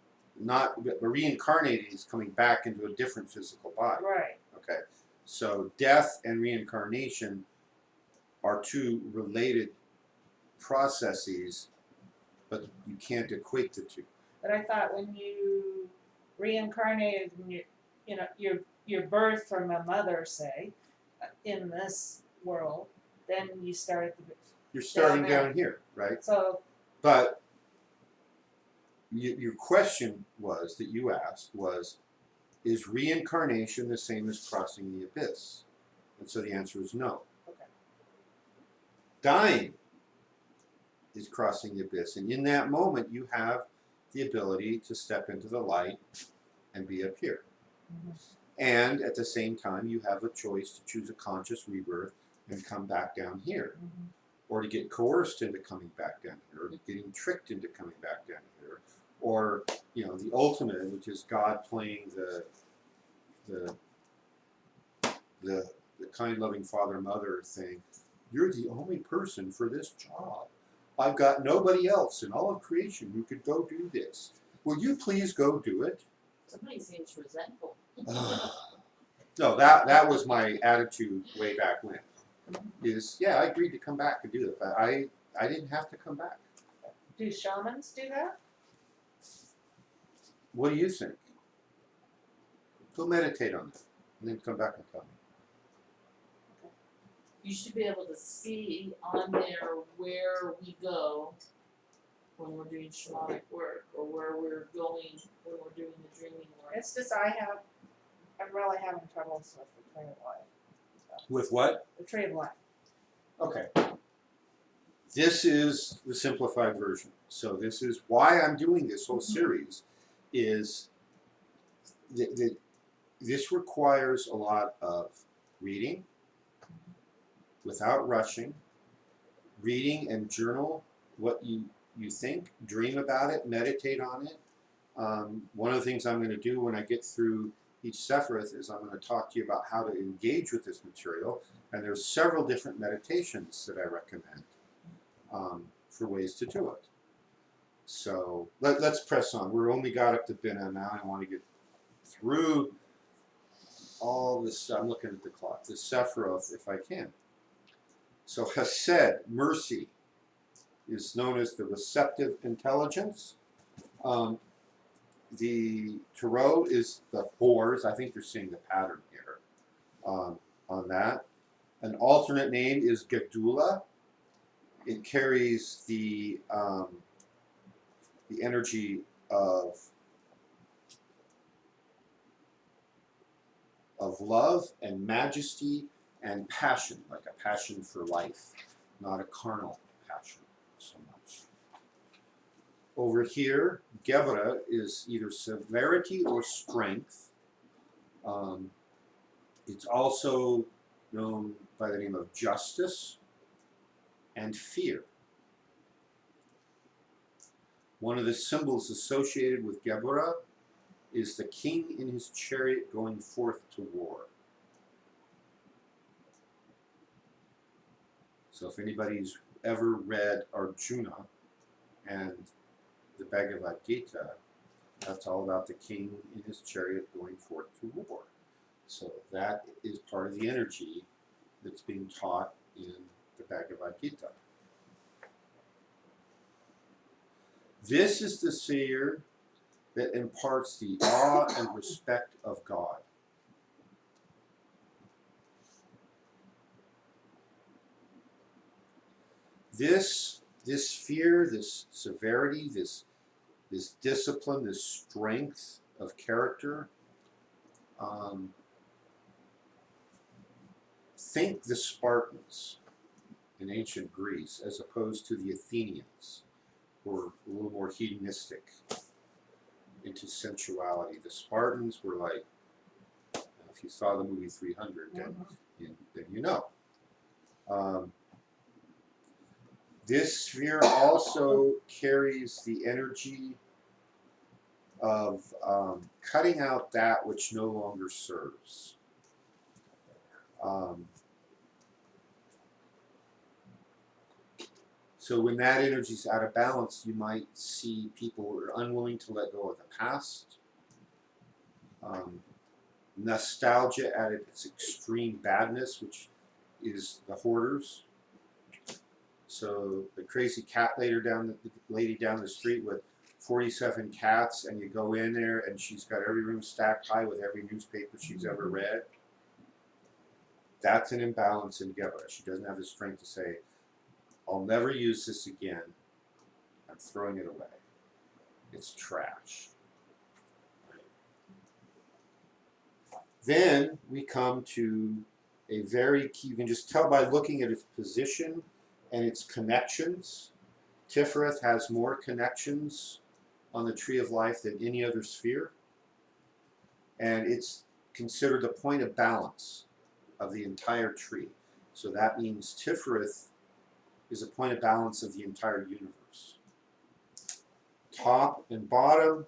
reincarnating is coming back into a different physical body. Right. Okay. So death and reincarnation are two related processes, but you can't equate the two. But I thought when you reincarnated, and you're birthed from a mother, say, in this world, then you start at the. You're starting down down here, right? So. But your question was, that you asked, was, is reincarnation the same as crossing the abyss? And so the answer is no. Okay. Dying is crossing the abyss. And in that moment, you have the ability to step into the light and be up here. Mm-hmm. And at the same time, you have a choice to choose a conscious rebirth and come back down here. Mm-hmm. Or to get coerced into coming back down here, or getting tricked into coming back down here. Or, the ultimate, which is God playing the kind, loving father, mother thing. You're the only person for this job. I've got nobody else in all of creation who could go do this. Will you please go do it? Somebody seems resentful. No, that was my attitude way back when. Is yeah, I agreed to come back and do it, but I didn't have to come back. Do shamans do that? What do you think? Go meditate on it, and then come back and tell me. You should be able to see on there where we go when we're doing shamanic work, or where we're going when we're doing the dreaming work. It's just I'm really having troubles with the tree of life. With what? The tree of life. Okay. This is the simplified version. So this is why I'm doing this whole series. Is this requires a lot of reading without rushing, reading and journal what you think, dream about it, meditate on it. One of the things I'm going to do when I get through each Sephiroth is I'm going to talk to you about how to engage with this material, and there's several different meditations that I recommend for ways to do it. So let's press on. We're only got up to Binah now. I want to get through all this. I'm looking at the clock. The Sephiroth, if I can. So Hesed, mercy, is known as the receptive intelligence. The Tarot is the whores. I think you're seeing the pattern here on that. An alternate name is Gedula. It carries the energy of love and majesty and passion, like a passion for life, not a carnal passion so much. Over here, Gevra is either severity or strength. It's also known by the name of justice and fear. One of the symbols associated with Gevra is the king in his chariot going forth to war. So if anybody's ever read Arjuna and the Bhagavad Gita, that's all about the king in his chariot going forth to war. So that is part of the energy that's being taught in the Bhagavad Gita. This is the seer that imparts the awe and respect of God. This fear, this severity, this discipline, this strength of character. Think the Spartans in ancient Greece as opposed to the Athenians, who were a little more hedonistic, into sensuality. The Spartans were like, if you saw the movie 300, then you know. This sphere also carries the energy of cutting out that which no longer serves. So when that energy is out of balance, you might see people who are unwilling to let go of the past. Nostalgia at its extreme badness, which is the hoarders. So the crazy cat lady down the street with 47 cats, and you go in there and she's got every room stacked high with every newspaper she's ever read. That's an imbalance in Gevra. She doesn't have the strength to say, I'll never use this again. I'm throwing it away. It's trash. Then we come to a very key, you can just tell by looking at its position and its connections. Tiferet has more connections on the Tree of Life than any other sphere. And it's considered the point of balance of the entire tree. So that means Tiferet is a point of balance of the entire universe. Top and bottom,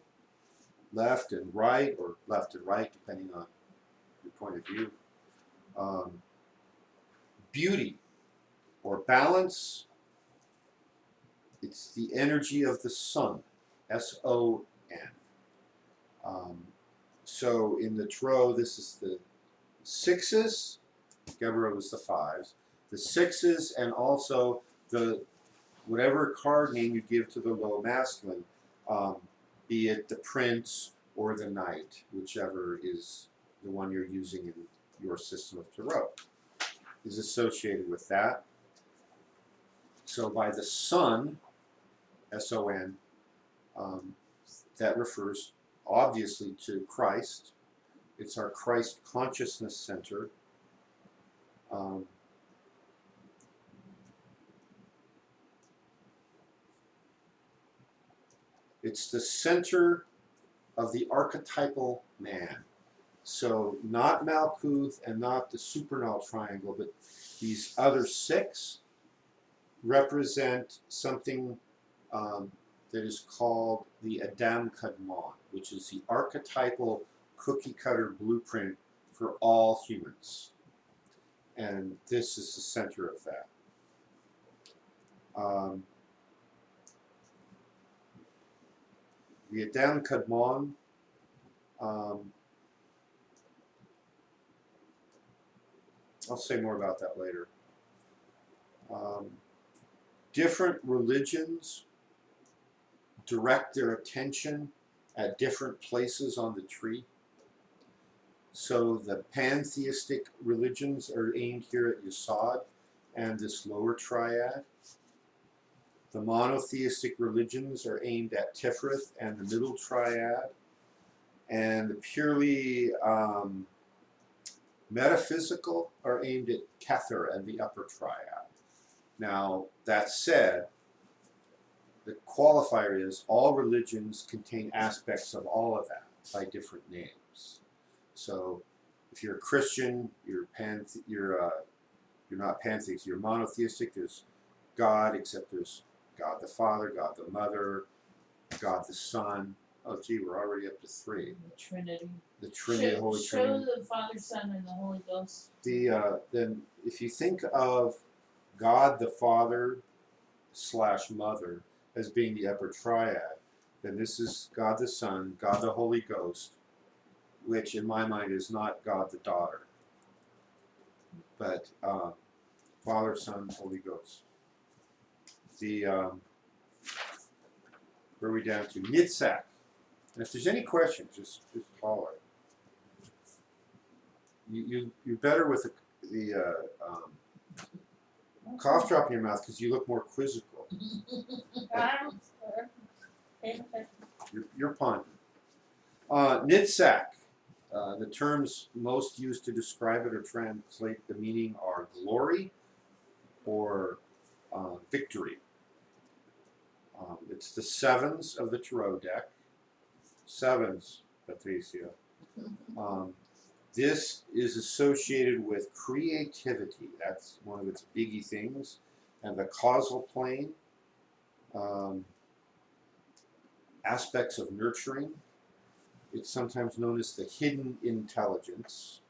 left and right, or left and right, depending on your point of view. Beauty or balance, it's the energy of the sun, S-O-N. So in the tarot, this is the sixes. Geberer was the fives. The sixes, and also the whatever card name you give to the low masculine, be it the prince or the knight, whichever is the one you're using in your system of tarot, is associated with that. So by the sun, S-O-N, that refers obviously to Christ. It's our Christ consciousness center. It's the center of the archetypal man. So not Malkuth and not the supernal triangle, but these other six represent something that is called the Adam Kadmon, which is the archetypal cookie cutter blueprint for all humans. And this is the center of that. The Adam Kadmon I'll say more about that later. Different religions direct their attention at different places on the tree. So the pantheistic religions are aimed here at Yesod and this lower triad. The monotheistic religions are aimed at Tiferet and the middle triad. And the purely metaphysical are aimed at Kether and the upper triad. Now, that said, the qualifier is all religions contain aspects of all of that by different names. So, if you're a Christian, you're not pantheistic. You're monotheistic. There's God, except there's God the Father, God the Mother, God the Son. Oh, gee, we're already up to 3. The Trinity. The Trinity, the Holy Show Trinity. the Father, Son, and the Holy Ghost. Then, if you think of God the Father / Mother as being the upper triad, then this is God the Son, God the Holy Ghost, which in my mind is not God the Daughter, but Father, Son, Holy Ghost. Where are we down to? Nitzak. And if there's any questions, just holler. You're better with the cough drop in your mouth because you look more quizzical. You're pondering. Nitzak. The terms most used to describe it or translate the meaning are glory or victory. It's the sevens of the tarot deck. Sevens, Patricia. This is associated with creativity. That's one of its biggie things. And the causal plane, aspects of nurturing. It's sometimes known as the hidden intelligence.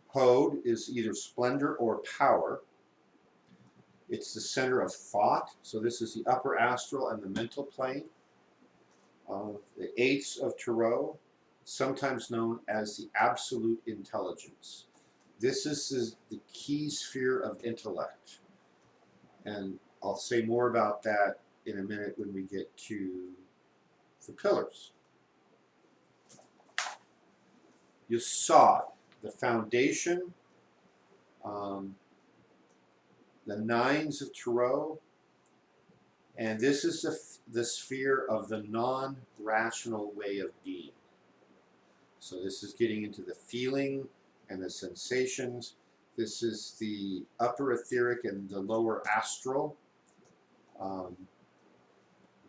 Hod is either splendor or power. It's the center of thought. So this is the upper astral and the mental plane. The eights of tarot, sometimes known as the absolute intelligence. This is the key sphere of intellect. And I'll say more about that in a minute when we get to the pillars. Yesod, the foundation, the nines of tarot, and this is the sphere of the non-rational way of being. So this is getting into the feeling and the sensations. This is the upper etheric and the lower astral.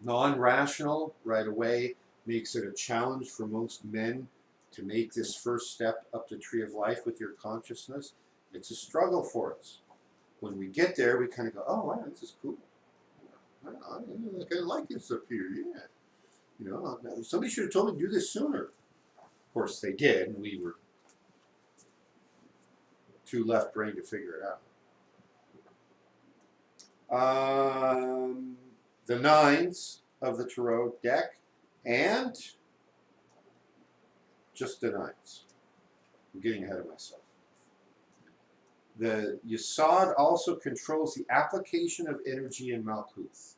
Non-rational right away makes it a challenge for most men to make this first step up the tree of life with your consciousness. It's a struggle for us. When we get there, we kind of go, oh, wow, this is cool. I kind of like this up here, yeah. You know, somebody should have told me to do this sooner. Of course, they did, and we were too left-brained to figure it out. The nines of the tarot deck, and just the nines. I'm getting ahead of myself. The Yesod also controls the application of energy in Malkuth.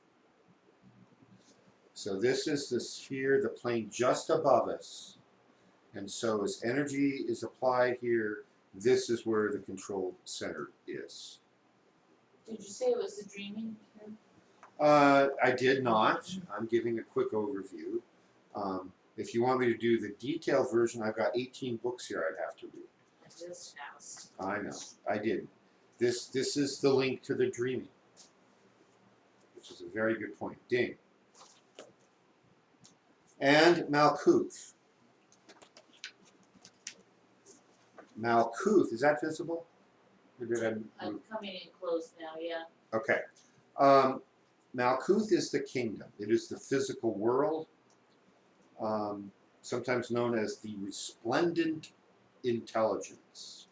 So this is the sphere, the plane just above us. And so as energy is applied here, this is where the control center is. Did you say it was the dreaming here? I did not. I'm giving a quick overview. If you want me to do the detailed version, I've got 18 books here I'd have to read. That is fast. I know, I did. This is the link to the dreaming, which is a very good point. Ding. And Malkuth. Malkuth, is that visible? Or did I'm coming in close now, yeah. Okay. Malkuth is the kingdom. It is the physical world, sometimes known as the resplendent intelligence.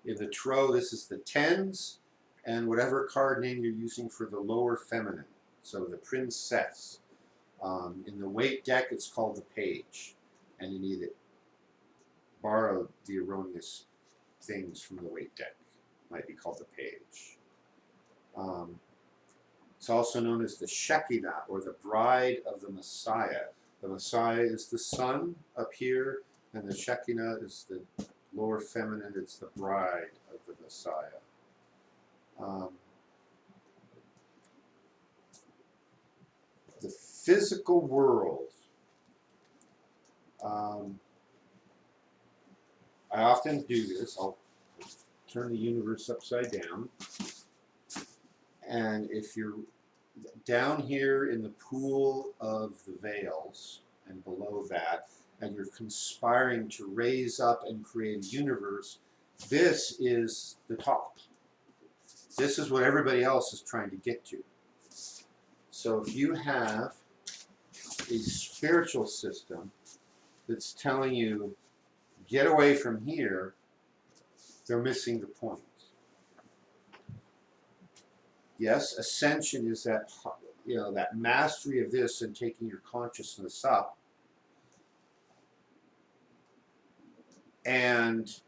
In the Tarot, this is the tens, and whatever card name you're using for the lower feminine, so the princess. In the weight deck, it's called the page, and you need to borrow the erroneous things from the weight deck. Might be called the page. It's also known as the Shekinah, or the bride of the Messiah. The Messiah is the sun up here, and the Shekinah is the lower feminine. It's the bride of the Messiah. The physical world. I often do this. I'll turn the universe upside down. And if you're down here in the pool of the veils and below that, and you're conspiring to raise up and create a universe, this is the top. This is what everybody else is trying to get to. So if you have a spiritual system that's telling you, get away from here, they're missing the point. Yes, ascension is that, that mastery of this and taking your consciousness up. And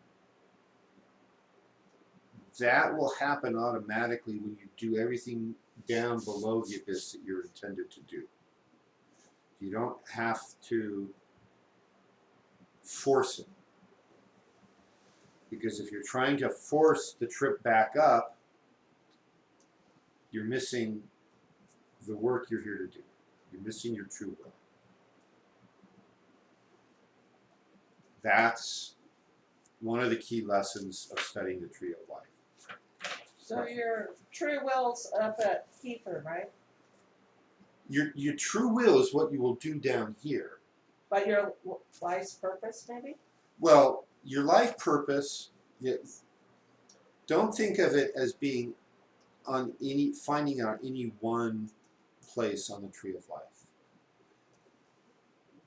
that will happen automatically when you do everything down below the abyss that you're intended to do. You don't have to force it. Because if you're trying to force the trip back up, you're missing the work you're here to do. You're missing your true will. That's one of the key lessons of studying the Tree of Life. So your true will's up at Keeper, right? Your true will is what you will do down here. But your life's purpose, maybe? Well, your life purpose, don't think of it as being finding out any one place on the Tree of Life.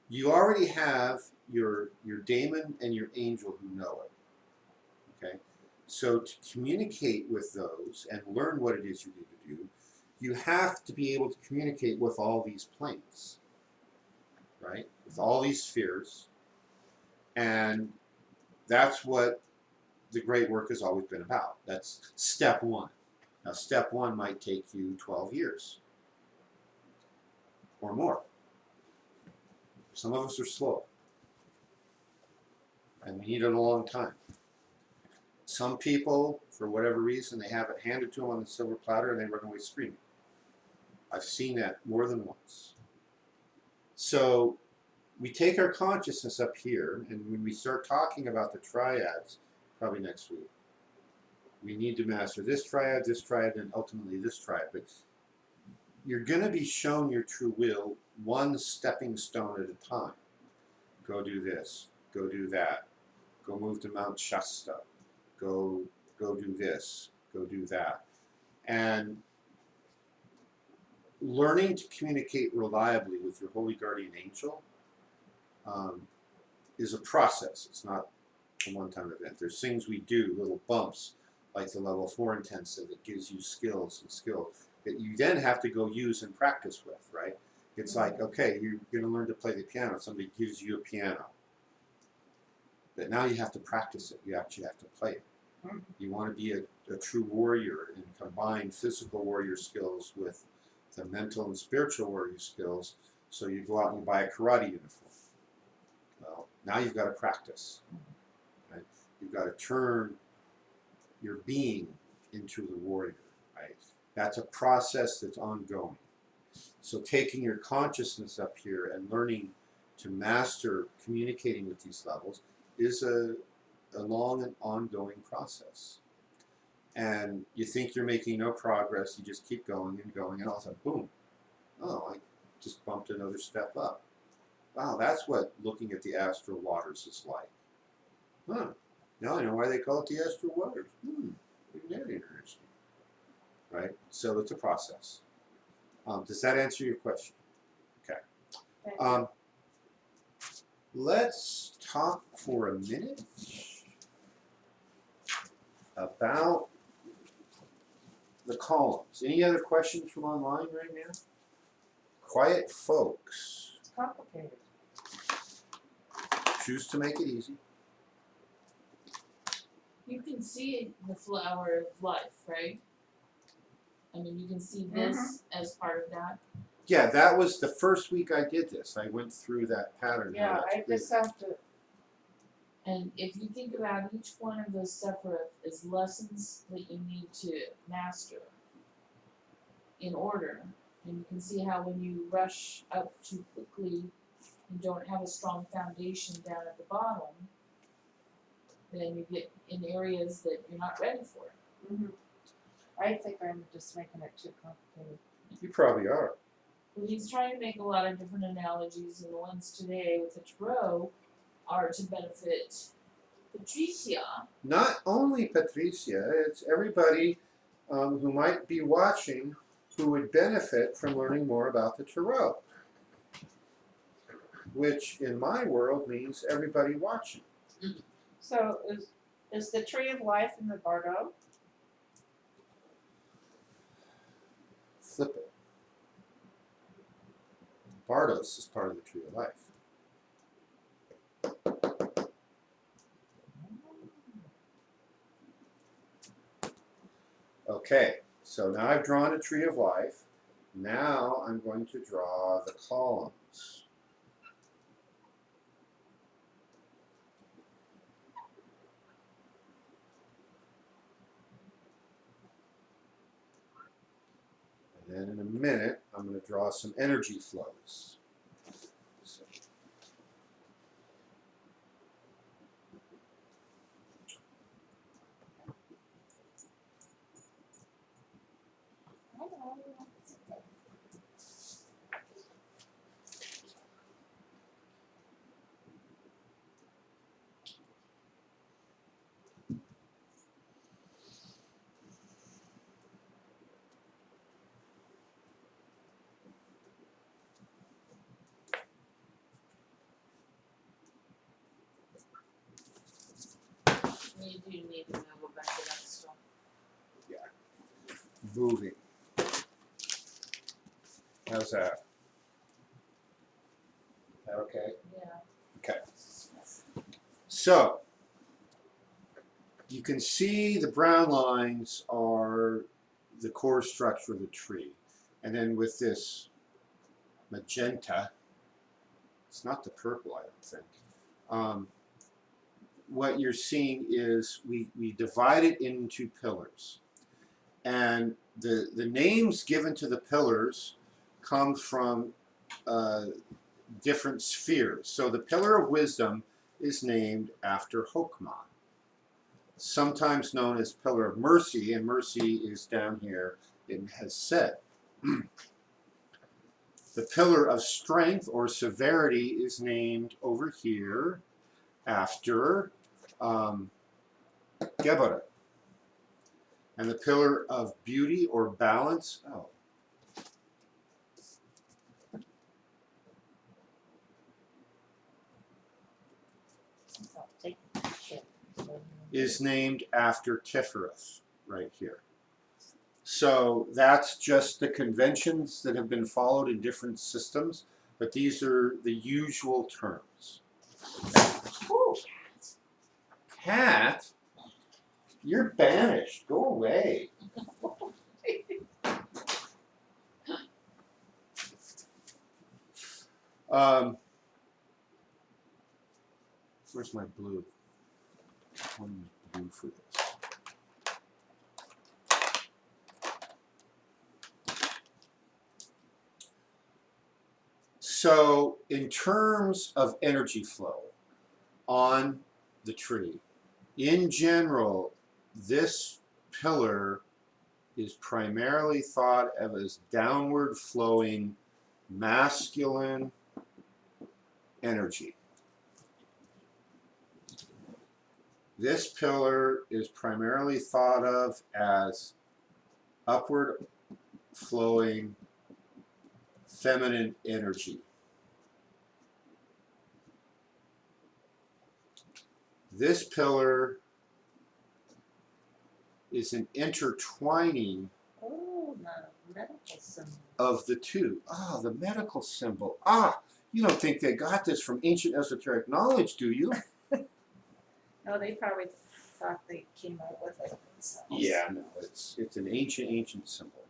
You already have your daemon and your angel who know it. Okay? So to communicate with those and learn what it is you need to do, you have to be able to communicate with all these planes. Right? With all these spheres. And that's what the great work has always been about. That's step one. Now, step one might take you 12 years or more. Some of us are slow, and we need it a long time. Some people, for whatever reason, they have it handed to them on the silver platter and they run away screaming. I've seen that more than once. So we take our consciousness up here, and when we start talking about the triads, probably next week, we need to master this triad, and ultimately this triad. But you're going to be shown your true will one stepping stone at a time. Go do this. Go do that. Go move to Mount Shasta. Go do this. Go do that. And learning to communicate reliably with your holy guardian angel is a process. It's not a one-time event. There's things we do, little bumps, like the level 4 intensive that gives you skills that you then have to go use and practice with, right? It's like, okay, you're going to learn to play the piano. Somebody gives you a piano. But now you have to practice it. You actually have to play it. Mhm. You want to be a true warrior and combine physical warrior skills with the mental and spiritual warrior skills. So you go out and you buy a karate uniform. Well, now you've got to practice. Right? You've got to turn your being into the warrior. Right? That's a process that's ongoing. So taking your consciousness up here and learning to master communicating with these levels is a long and ongoing process. And you think you're making no progress, you just keep going and going, and all of a sudden, boom, oh, I just bumped another step up. Wow, that's what looking at the astral waters is like. Huh, now I know why they call it the astral waters. Isn't that interesting? Right? So it's a process. Does that answer your question? Okay. Thank you. Let's talk for a minute about the columns. Any other questions from online right now? Quiet folks. It's complicated. Choose to make it easy. You can see the flower of life, right? I mean, you can see this as part of that. Yeah, that was the first week I did this. I went through that pattern. Yeah, I just have to. And if you think about each one of those separate as lessons that you need to master in order, and you can see how when you rush up too quickly and don't have a strong foundation down at the bottom, then you get in areas that you're not ready for. I think I'm just making it too complicated. You probably are. But he's trying to make a lot of different analogies, and the ones today with the tarot are to benefit Patricia. Not only Patricia, it's everybody who might be watching who would benefit from learning more about the tarot. Which in my world means everybody watching. So is the tree of life in the Bardo? Flip it. Bardos is part of the tree of life. Okay, so now I've drawn a tree of life. Now I'm going to draw the columns. And then in a minute, I'm going to draw some energy flows. So, You do need to go back to that stuff. moving. How's that? That okay? Yeah. Okay. So, you can see the brown lines are the core structure of the tree. And then with this magenta, it's not the purple, I don't think. What you're seeing is we divide it into pillars. And the names given to the pillars come from different spheres. So the pillar of wisdom is named after Hokmah, sometimes known as pillar of mercy, and mercy is down here in Hesed. The pillar of strength or severity is named over here after Geburah. And the pillar of beauty or balance, is named after Tifereth, right here. So that's just the conventions that have been followed in different systems, but these are the usual terms. Ooh. Pat, you're banished. Go away. Where's my blue? I want to use blue for this. So, in terms of energy flow on the tree, in general, this pillar is primarily thought of as downward flowing masculine energy. This pillar is primarily thought of as upward flowing feminine energy. This pillar is an intertwining Oh, the medical symbol. of the two. Ah, the medical symbol. Ah, you don't think they got this from ancient esoteric knowledge, do you? No, they probably thought they came up with it themselves. Yeah, no, it's an ancient symbol.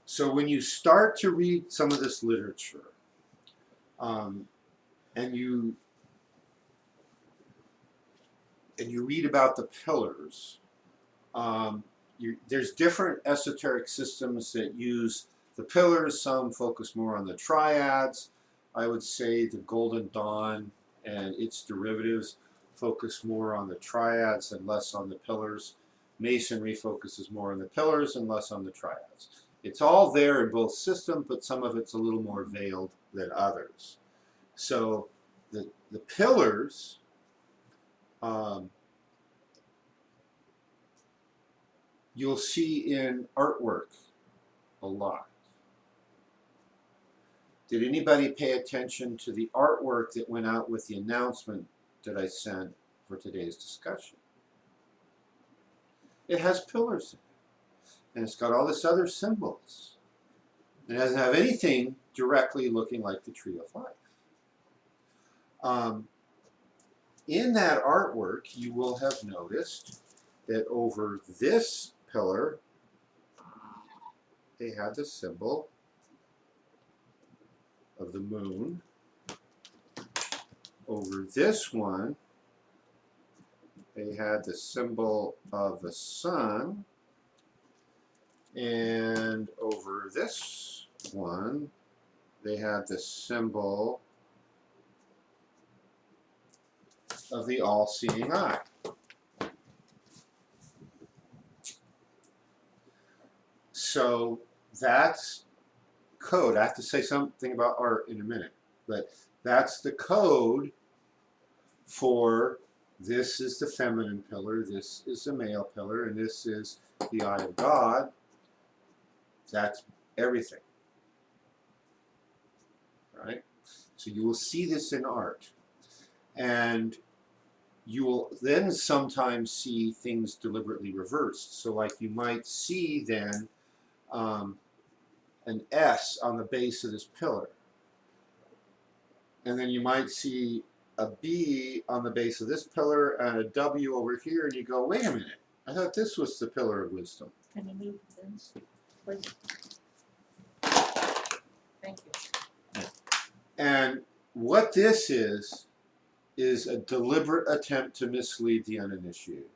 So when you start to read some of this literature, and you read about the pillars, there's different esoteric systems that use the pillars. Some focus more on the triads. I would say the Golden Dawn and its derivatives focus more on the triads and less on the pillars. Masonry focuses more on the pillars and less on the triads. It's all there in both systems, but some of it's a little more veiled than others. So the pillars, you'll see in artwork a lot. Did anybody pay attention to the artwork that went out with the announcement that I sent for today's discussion? It has pillars in it, and it's got all this other symbols. It doesn't have anything directly looking like the Tree of Life. In that artwork, you will have noticed that over this pillar, they had the symbol of the moon. Over this one, they had the symbol of the sun. And over this one, they had the symbol of the all-seeing eye. So that's code. I have to say something about art in a minute, but that's the code for this is the feminine pillar, this is the male pillar, and this is the eye of God. That's everything, right? So you will see this in art, and you will then sometimes see things deliberately reversed. So like you might see then an S on the base of this pillar, and then you might see a B on the base of this pillar and a W over here, and you go, wait a minute, I thought this was the pillar of wisdom. Can you move this, please? Thank you. And what this is a deliberate attempt to mislead the uninitiated.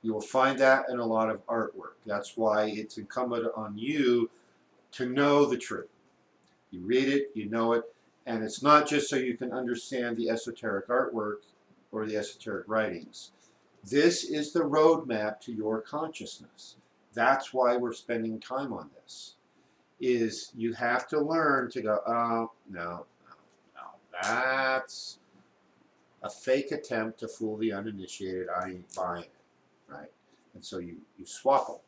You will find that in a lot of artwork. That's why it's incumbent on you to know the truth. You read it, you know it, and it's not just so you can understand the esoteric artwork or the esoteric writings. This is the roadmap to your consciousness. That's why we're spending time on this. Is you have to learn to go, oh, no, that's a fake attempt to fool the uninitiated. I ain't buying it, right? And so you swap them,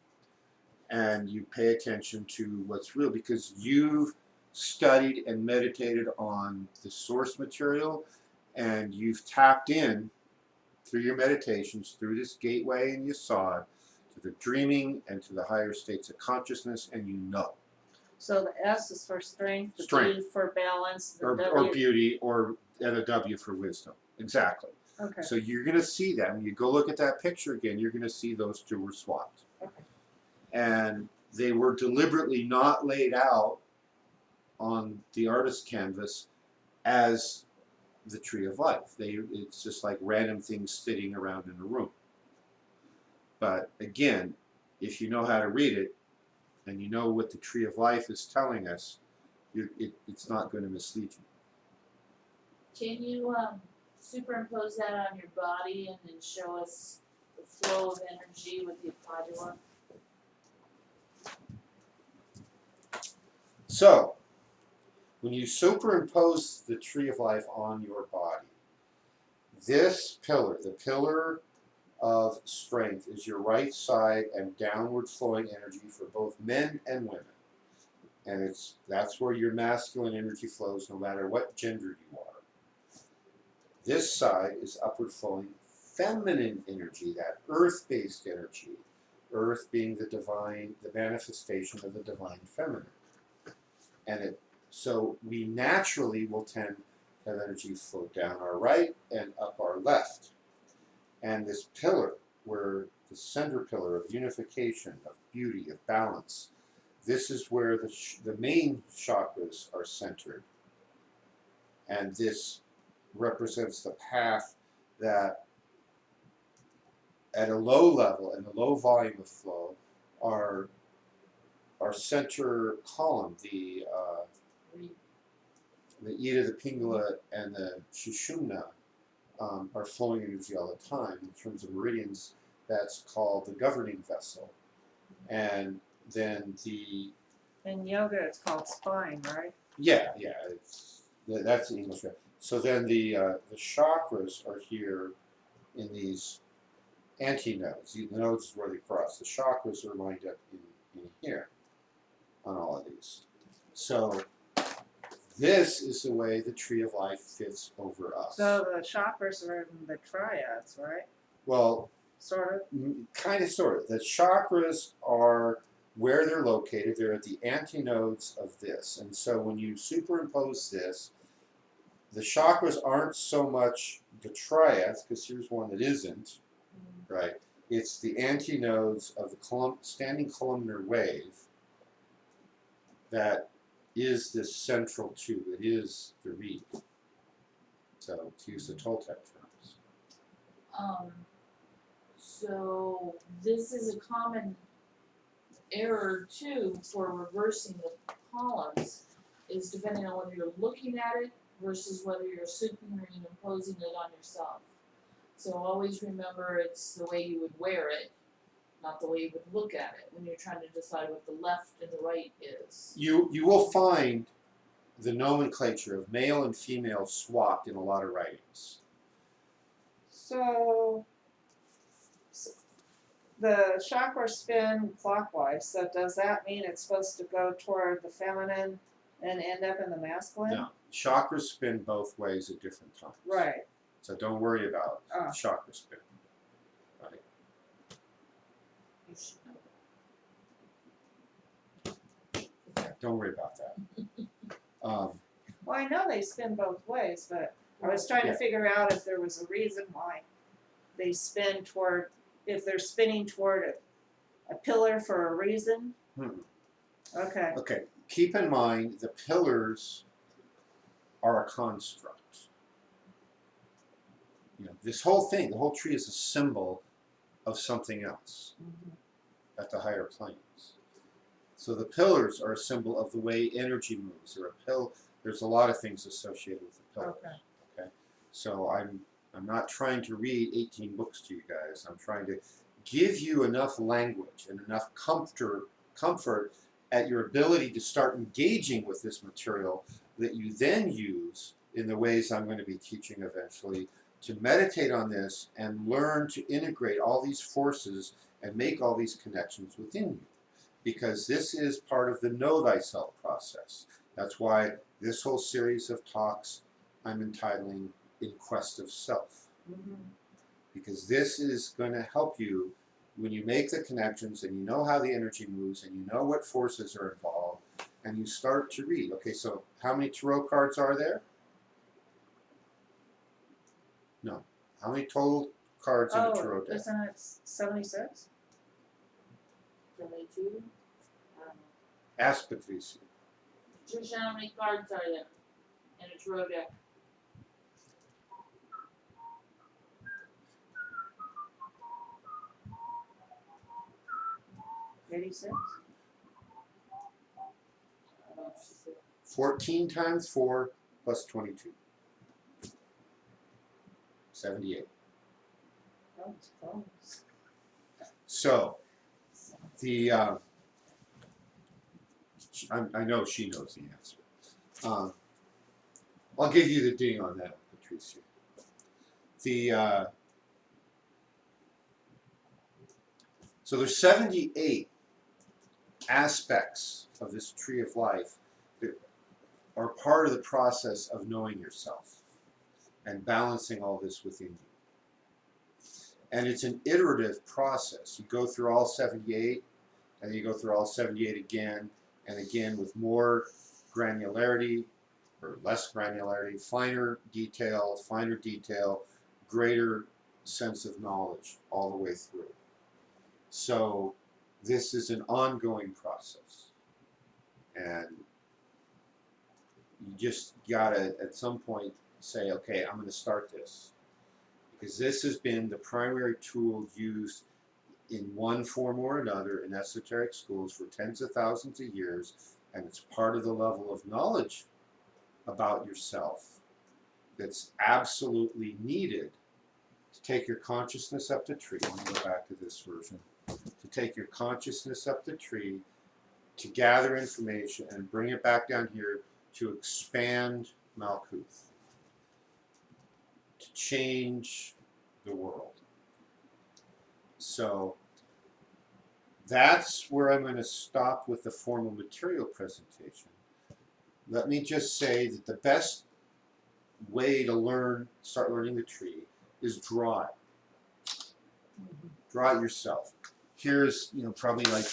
and you pay attention to what's real because you've studied and meditated on the source material, and you've tapped in through your meditations, through this gateway in Yasod, to the dreaming and to the higher states of consciousness, and you know. So the S is for strength, the B Strength. for balance, the or W. beauty, and a W for wisdom. Exactly. Okay. So you're going to see that when you go look at that picture again. You're going to see those two were swapped, Okay. and they were deliberately not laid out on the artist canvas as the tree of life. It's just like random things sitting around in a room. But again, if you know how to read it and you know what the tree of life is telling us, it's not going to mislead you. Can you superimpose that on your body and then show us the flow of energy with the applied work? So, when you superimpose the tree of life on your body, this pillar, the pillar of strength, is your right side and downward flowing energy for both men and women. And that's where your masculine energy flows no matter what gender you are. This side is upward flowing feminine energy, that earth-based energy, earth being the divine, the manifestation of the divine feminine. And so we naturally will tend to have energy flow down our right and up our left. And this pillar, where the center pillar of unification, of beauty, of balance, this is where the main chakras are centered. And this represents the path that at a low level and a low volume of flow, our center column, the Ida, the Pingala, and the Shushumna are flowing energy all the time. In terms of meridians, that's called the governing vessel. And then in yoga, it's called spine, right? Yeah, that's the English way. So then the chakras are here in these antinodes. The nodes is where they cross. The chakras are lined up in here on all of these. So this is the way the tree of life fits over us. So the chakras are in the triads, right? Well, sort of. Kind of, sort of. The chakras are where they're located. They're at the antinodes of this. And so when you superimpose this, the chakras aren't so much the triads, because here's one that isn't, right? It's the antinodes of the standing columnar wave that is this central tube. It is the reed. So, to use the Toltec terms. So this is a common error too for reversing the columns, is depending on whether you're looking at it versus whether you're superimposing it on yourself. So always remember it's the way you would wear it, not the way you would look at it when you're trying to decide what the left and the right is. You will find the nomenclature of male and female swapped in a lot of writings. So the chakras spin clockwise, so does that mean it's supposed to go toward the feminine and end up in the masculine? No, chakras spin both ways at different times. Right. So don't worry about chakra spin. Right? You should know. Yeah, don't worry about that. Well, I know they spin both ways, but I was trying to figure out if there was a reason why they spin toward, if they're spinning toward a pillar for a reason. Okay. Okay. Keep in mind the pillars are a construct. You know, this whole thing, the whole tree is a symbol of something else at the higher planes. So the pillars are a symbol of the way energy moves. There's a lot of things associated with the pillars. Okay. So I'm not trying to read 18 books to you guys. I'm trying to give you enough language and enough comfort at your ability to start engaging with this material that you then use in the ways I'm going to be teaching eventually to meditate on this and learn to integrate all these forces and make all these connections within you. Because this is part of the know thyself process. That's why this whole series of talks I'm entitling In Quest of Self. Because this is going to help you when you make the connections and you know how the energy moves and you know what forces are involved. and you start to read. Okay, so how many tarot cards are there? No. How many total cards in a tarot deck? Isn't it 76? 72. Ask Patricia. Patricia, how many cards are there in a tarot deck? $86? I don't know if she said. 14 times 4 plus 22. 78. Oh, it's close. So, the I know she knows the answer. I'll give you the ding on that, Patricia. So there's 78 aspects of this tree of life that are part of the process of knowing yourself and balancing all this within you. And it's an iterative process. You go through all 78, and then you go through all 78 again, and again with more granularity, or less granularity, finer detail, greater sense of knowledge all the way through. So this is an ongoing process. And you just gotta, at some point, say, okay, I'm gonna start this. Because this has been the primary tool used in one form or another in esoteric schools for tens of thousands of years, and it's part of the level of knowledge about yourself that's absolutely needed to take your consciousness up the tree. Let me go back to this version. To take your consciousness up the tree, to gather information and bring it back down here to expand Malkuth, to change the world. So that's where I'm going to stop with the formal material presentation. Let me just say that the best way to start learning the tree is draw it. Draw it yourself. Here's, probably like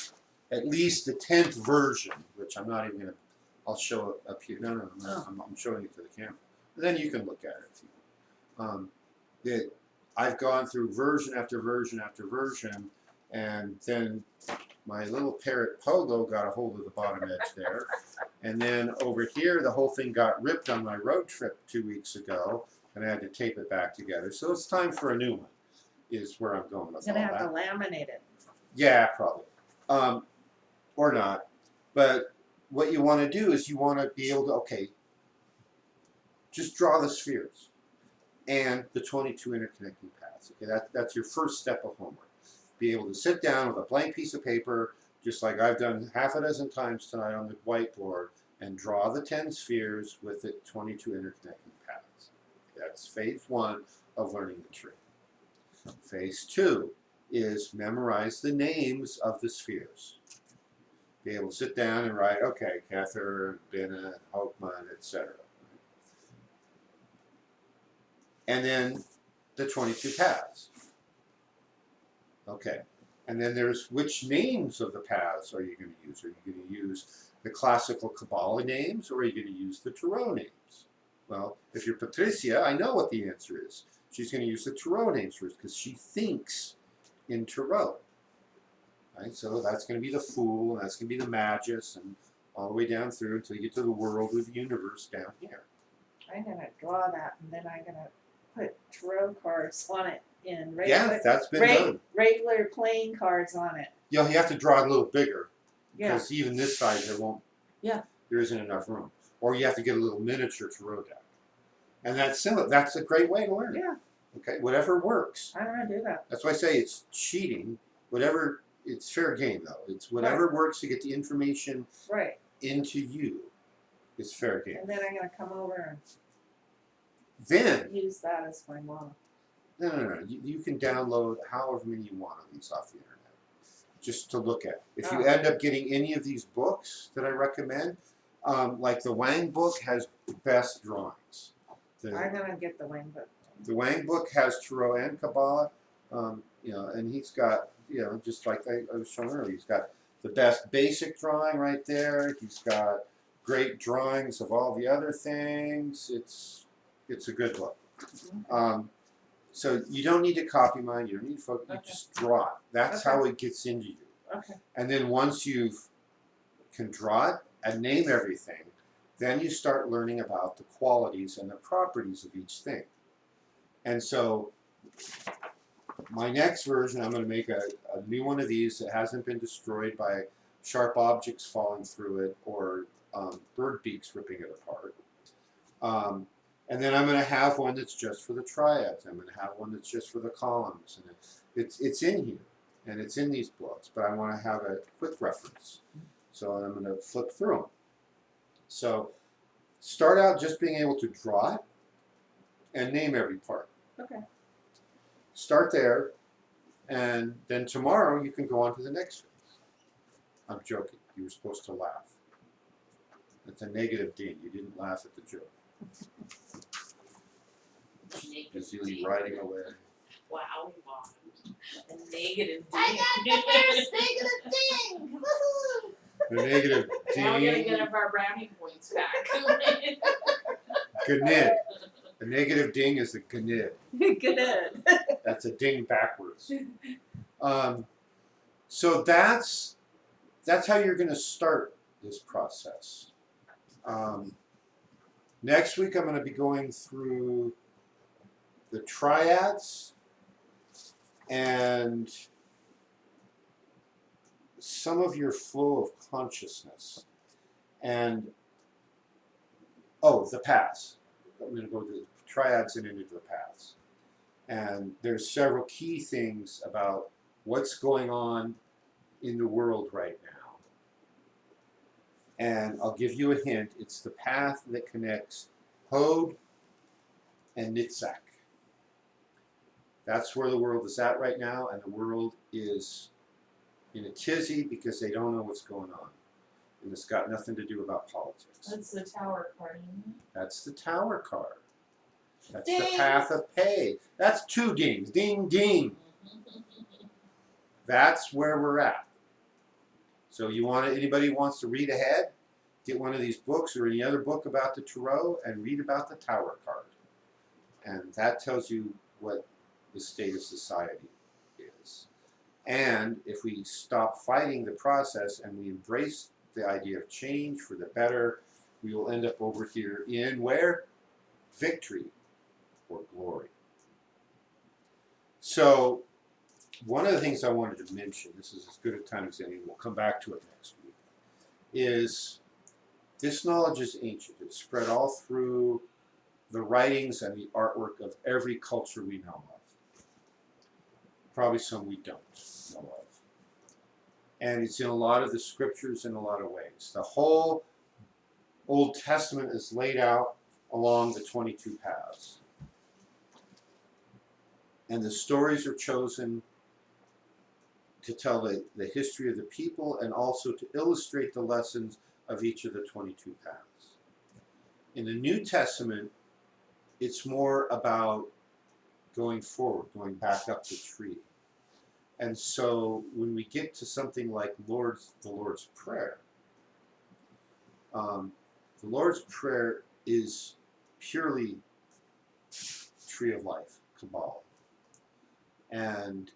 at least the 10th version, which I'm not even going to, I'll show it up here. No, I'm showing it to the camera. And then you can look at it if you want. I've gone through version after version after version, and then my little parrot Pogo got a hold of the bottom edge there. And then over here, the whole thing got ripped on my road trip 2 weeks ago, and I had to tape it back together. So it's time for a new one, is where I'm going with all You're gonna that. have to laminate it. Yeah, probably. Or not. But what you want to do is you want to be able to, okay, just draw the spheres and the 22 interconnecting paths. Okay, that's your first step of homework. Be able to sit down with a blank piece of paper, just like I've done half a dozen times tonight on the whiteboard, and draw the 10 spheres with the 22 interconnecting paths. That's phase 1 of learning the tree. Phase 2 is memorize the names of the spheres. Be able to sit down and write, okay, Kether, Bina, Hopman, etc. And then the 22 paths. Okay. And then there's which names of the paths are you going to use? Are you going to use the classical Kabbalah names, or are you going to use the Tarot names? Well, if you're Patricia, I know what the answer is. She's going to use the Tarot names first because she thinks in Tarot. Right? So that's going to be the Fool, and that's going to be the Magus, and all the way down through until you get to the world or the universe down here. I'm gonna draw that, and then I'm gonna put tarot cards on it in Yeah, that's been done. regular playing cards on it. You have to draw it a little bigger. Yeah. Because even this size, there isn't enough room. Or you have to get a little miniature tarot deck. And that's similar. That's a great way to learn it. Yeah. Okay, whatever works. I'm gonna do that. That's why I say it's cheating. Whatever, it's fair game though. It's whatever works to get the information into you is fair game. And then I'm gonna come over and Then use that as my model. No. You can download however many you want of these off the internet, just to look at. If you end up getting any of these books that I recommend, like the Wang book has best drawings. I'm gonna get the Wang book. The Wang book has Tarot and Kabbalah, and he's got, just like I was showing earlier, he's got the best basic drawing right there. He's got great drawings of all the other things. It's a good book. So you don't need to copy mine. You don't need to focus. You just draw it. That's how it gets into you. Okay. And then once you can draw it and name everything, then you start learning about the qualities and the properties of each thing. And so my next version, I'm going to make a new one of these that hasn't been destroyed by sharp objects falling through it or bird beaks ripping it apart. And then I'm going to have one that's just for the triads. I'm going to have one that's just for the columns. And it's in here, and it's in these books, but I want to have a quick reference. So I'm going to flip through them. So start out just being able to draw it and name every part. Okay. Start there, and then tomorrow you can go on to the next one. I'm joking. You were supposed to laugh. It's a negative ding. You didn't laugh at the joke. Busily writing away. Wow, a negative ding. I got the first negative ding! Woohoo! The negative Now we're gonna ding. get our brownie points back. Gnid. The negative ding is a gnid. Good. That's a ding backwards. So that's how you're going to start this process. Next week I'm going to be going through the triads and some of your flow of consciousness. And, the paths. I'm going to go to the triads and into the paths. And there's several key things about what's going on in the world right now. And I'll give you a hint. It's the path that connects Hod and Nitzak. That's where the world is at right now, and the world is in a tizzy because they don't know what's going on. And it's got nothing to do about politics. That's the tower card, isn't it? That's the tower card. That's Ding. the path of pay. That's 2 dings. Ding, ding. That's where we're at. So anybody wants to read ahead, get one of these books or any other book about the tarot and read about the tower card. And that tells you what the state of society is. And if we stop fighting the process and we embrace the idea of change for the better, we will end up over here in where? Victory or glory. So one of the things I wanted to mention, this is as good a time as any, we'll come back to it next week, is this knowledge is ancient. It's spread all through the writings and the artwork of every culture we know of. Probably some we don't know of. And it's in a lot of the scriptures in a lot of ways. The whole Old Testament is laid out along the 22 paths. And the stories are chosen to tell the history of the people and also to illustrate the lessons of each of the 22 paths. In the New Testament, it's more about going forward, going back up the tree. And so when we get to something like the Lord's Prayer, the Lord's Prayer is purely tree of life, Kabbalah. And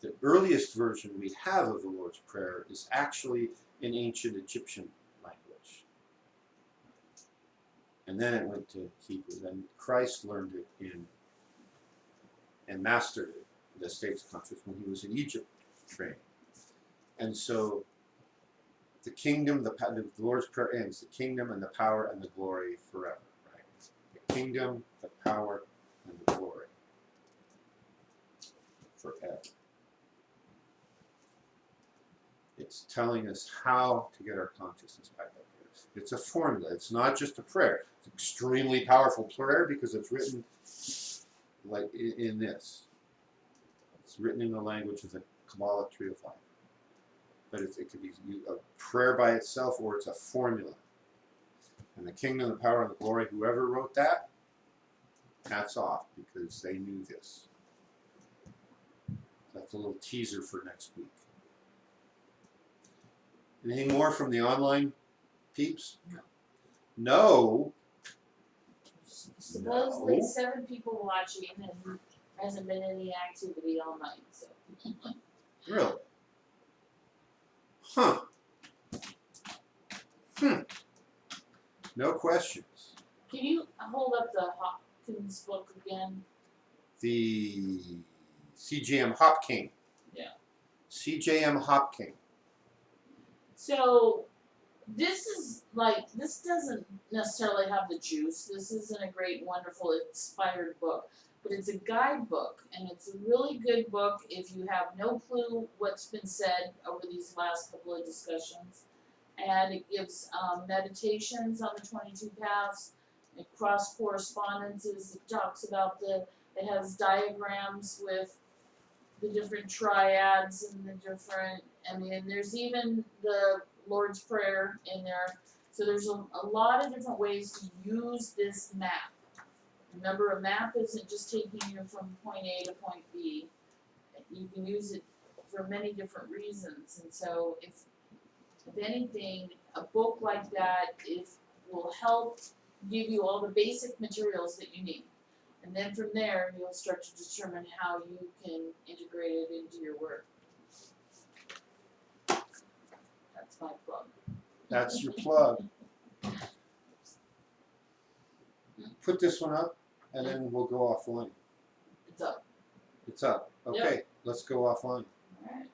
the earliest version we have of the Lord's Prayer is actually in ancient Egyptian language. And then it went to Hebrew. Then Christ learned it and mastered it, the states of consciousness, when he was in Egypt training. And so the kingdom, the Lord's Prayer ends, the kingdom and the power and the glory forever. Right? The kingdom, the power, and the glory forever. It's telling us how to get our consciousness back up here. It's a formula. It's not just a prayer. It's an extremely powerful prayer because it's written like in this. It's written in the language of the Kabbalah tree of life. But it could be a prayer by itself or it's a formula. And the kingdom, the power, and the glory, whoever wrote that, hats off because they knew this. That's a little teaser for next week. Anything more from the online peeps? No. No. Supposedly No. 7 people watching and hasn't been any activity all night, so. Really? Huh. No questions. Can you hold up the Hopkins book again? The CJM Hop King. Yeah. CJM Hop King. So this is like, this doesn't necessarily have the juice. This isn't a great, wonderful, inspired book, but it's a guidebook, and it's a really good book if you have no clue what's been said over these last couple of discussions. And it gives meditations on the 22 paths, and cross correspondences. It talks about it has diagrams with the different triads and the different, there's even the Lord's Prayer in there. So there's a lot of different ways to use this map. Remember, a map isn't just taking you from point A to point B. You can use it for many different reasons. And so if anything, a book like that will help give you all the basic materials that you need. And then from there, you'll start to determine how you can integrate it into your work. That's my plug. That's your plug. Put this one up, and then we'll go offline. It's up. It's up. Okay, let's go offline. All right.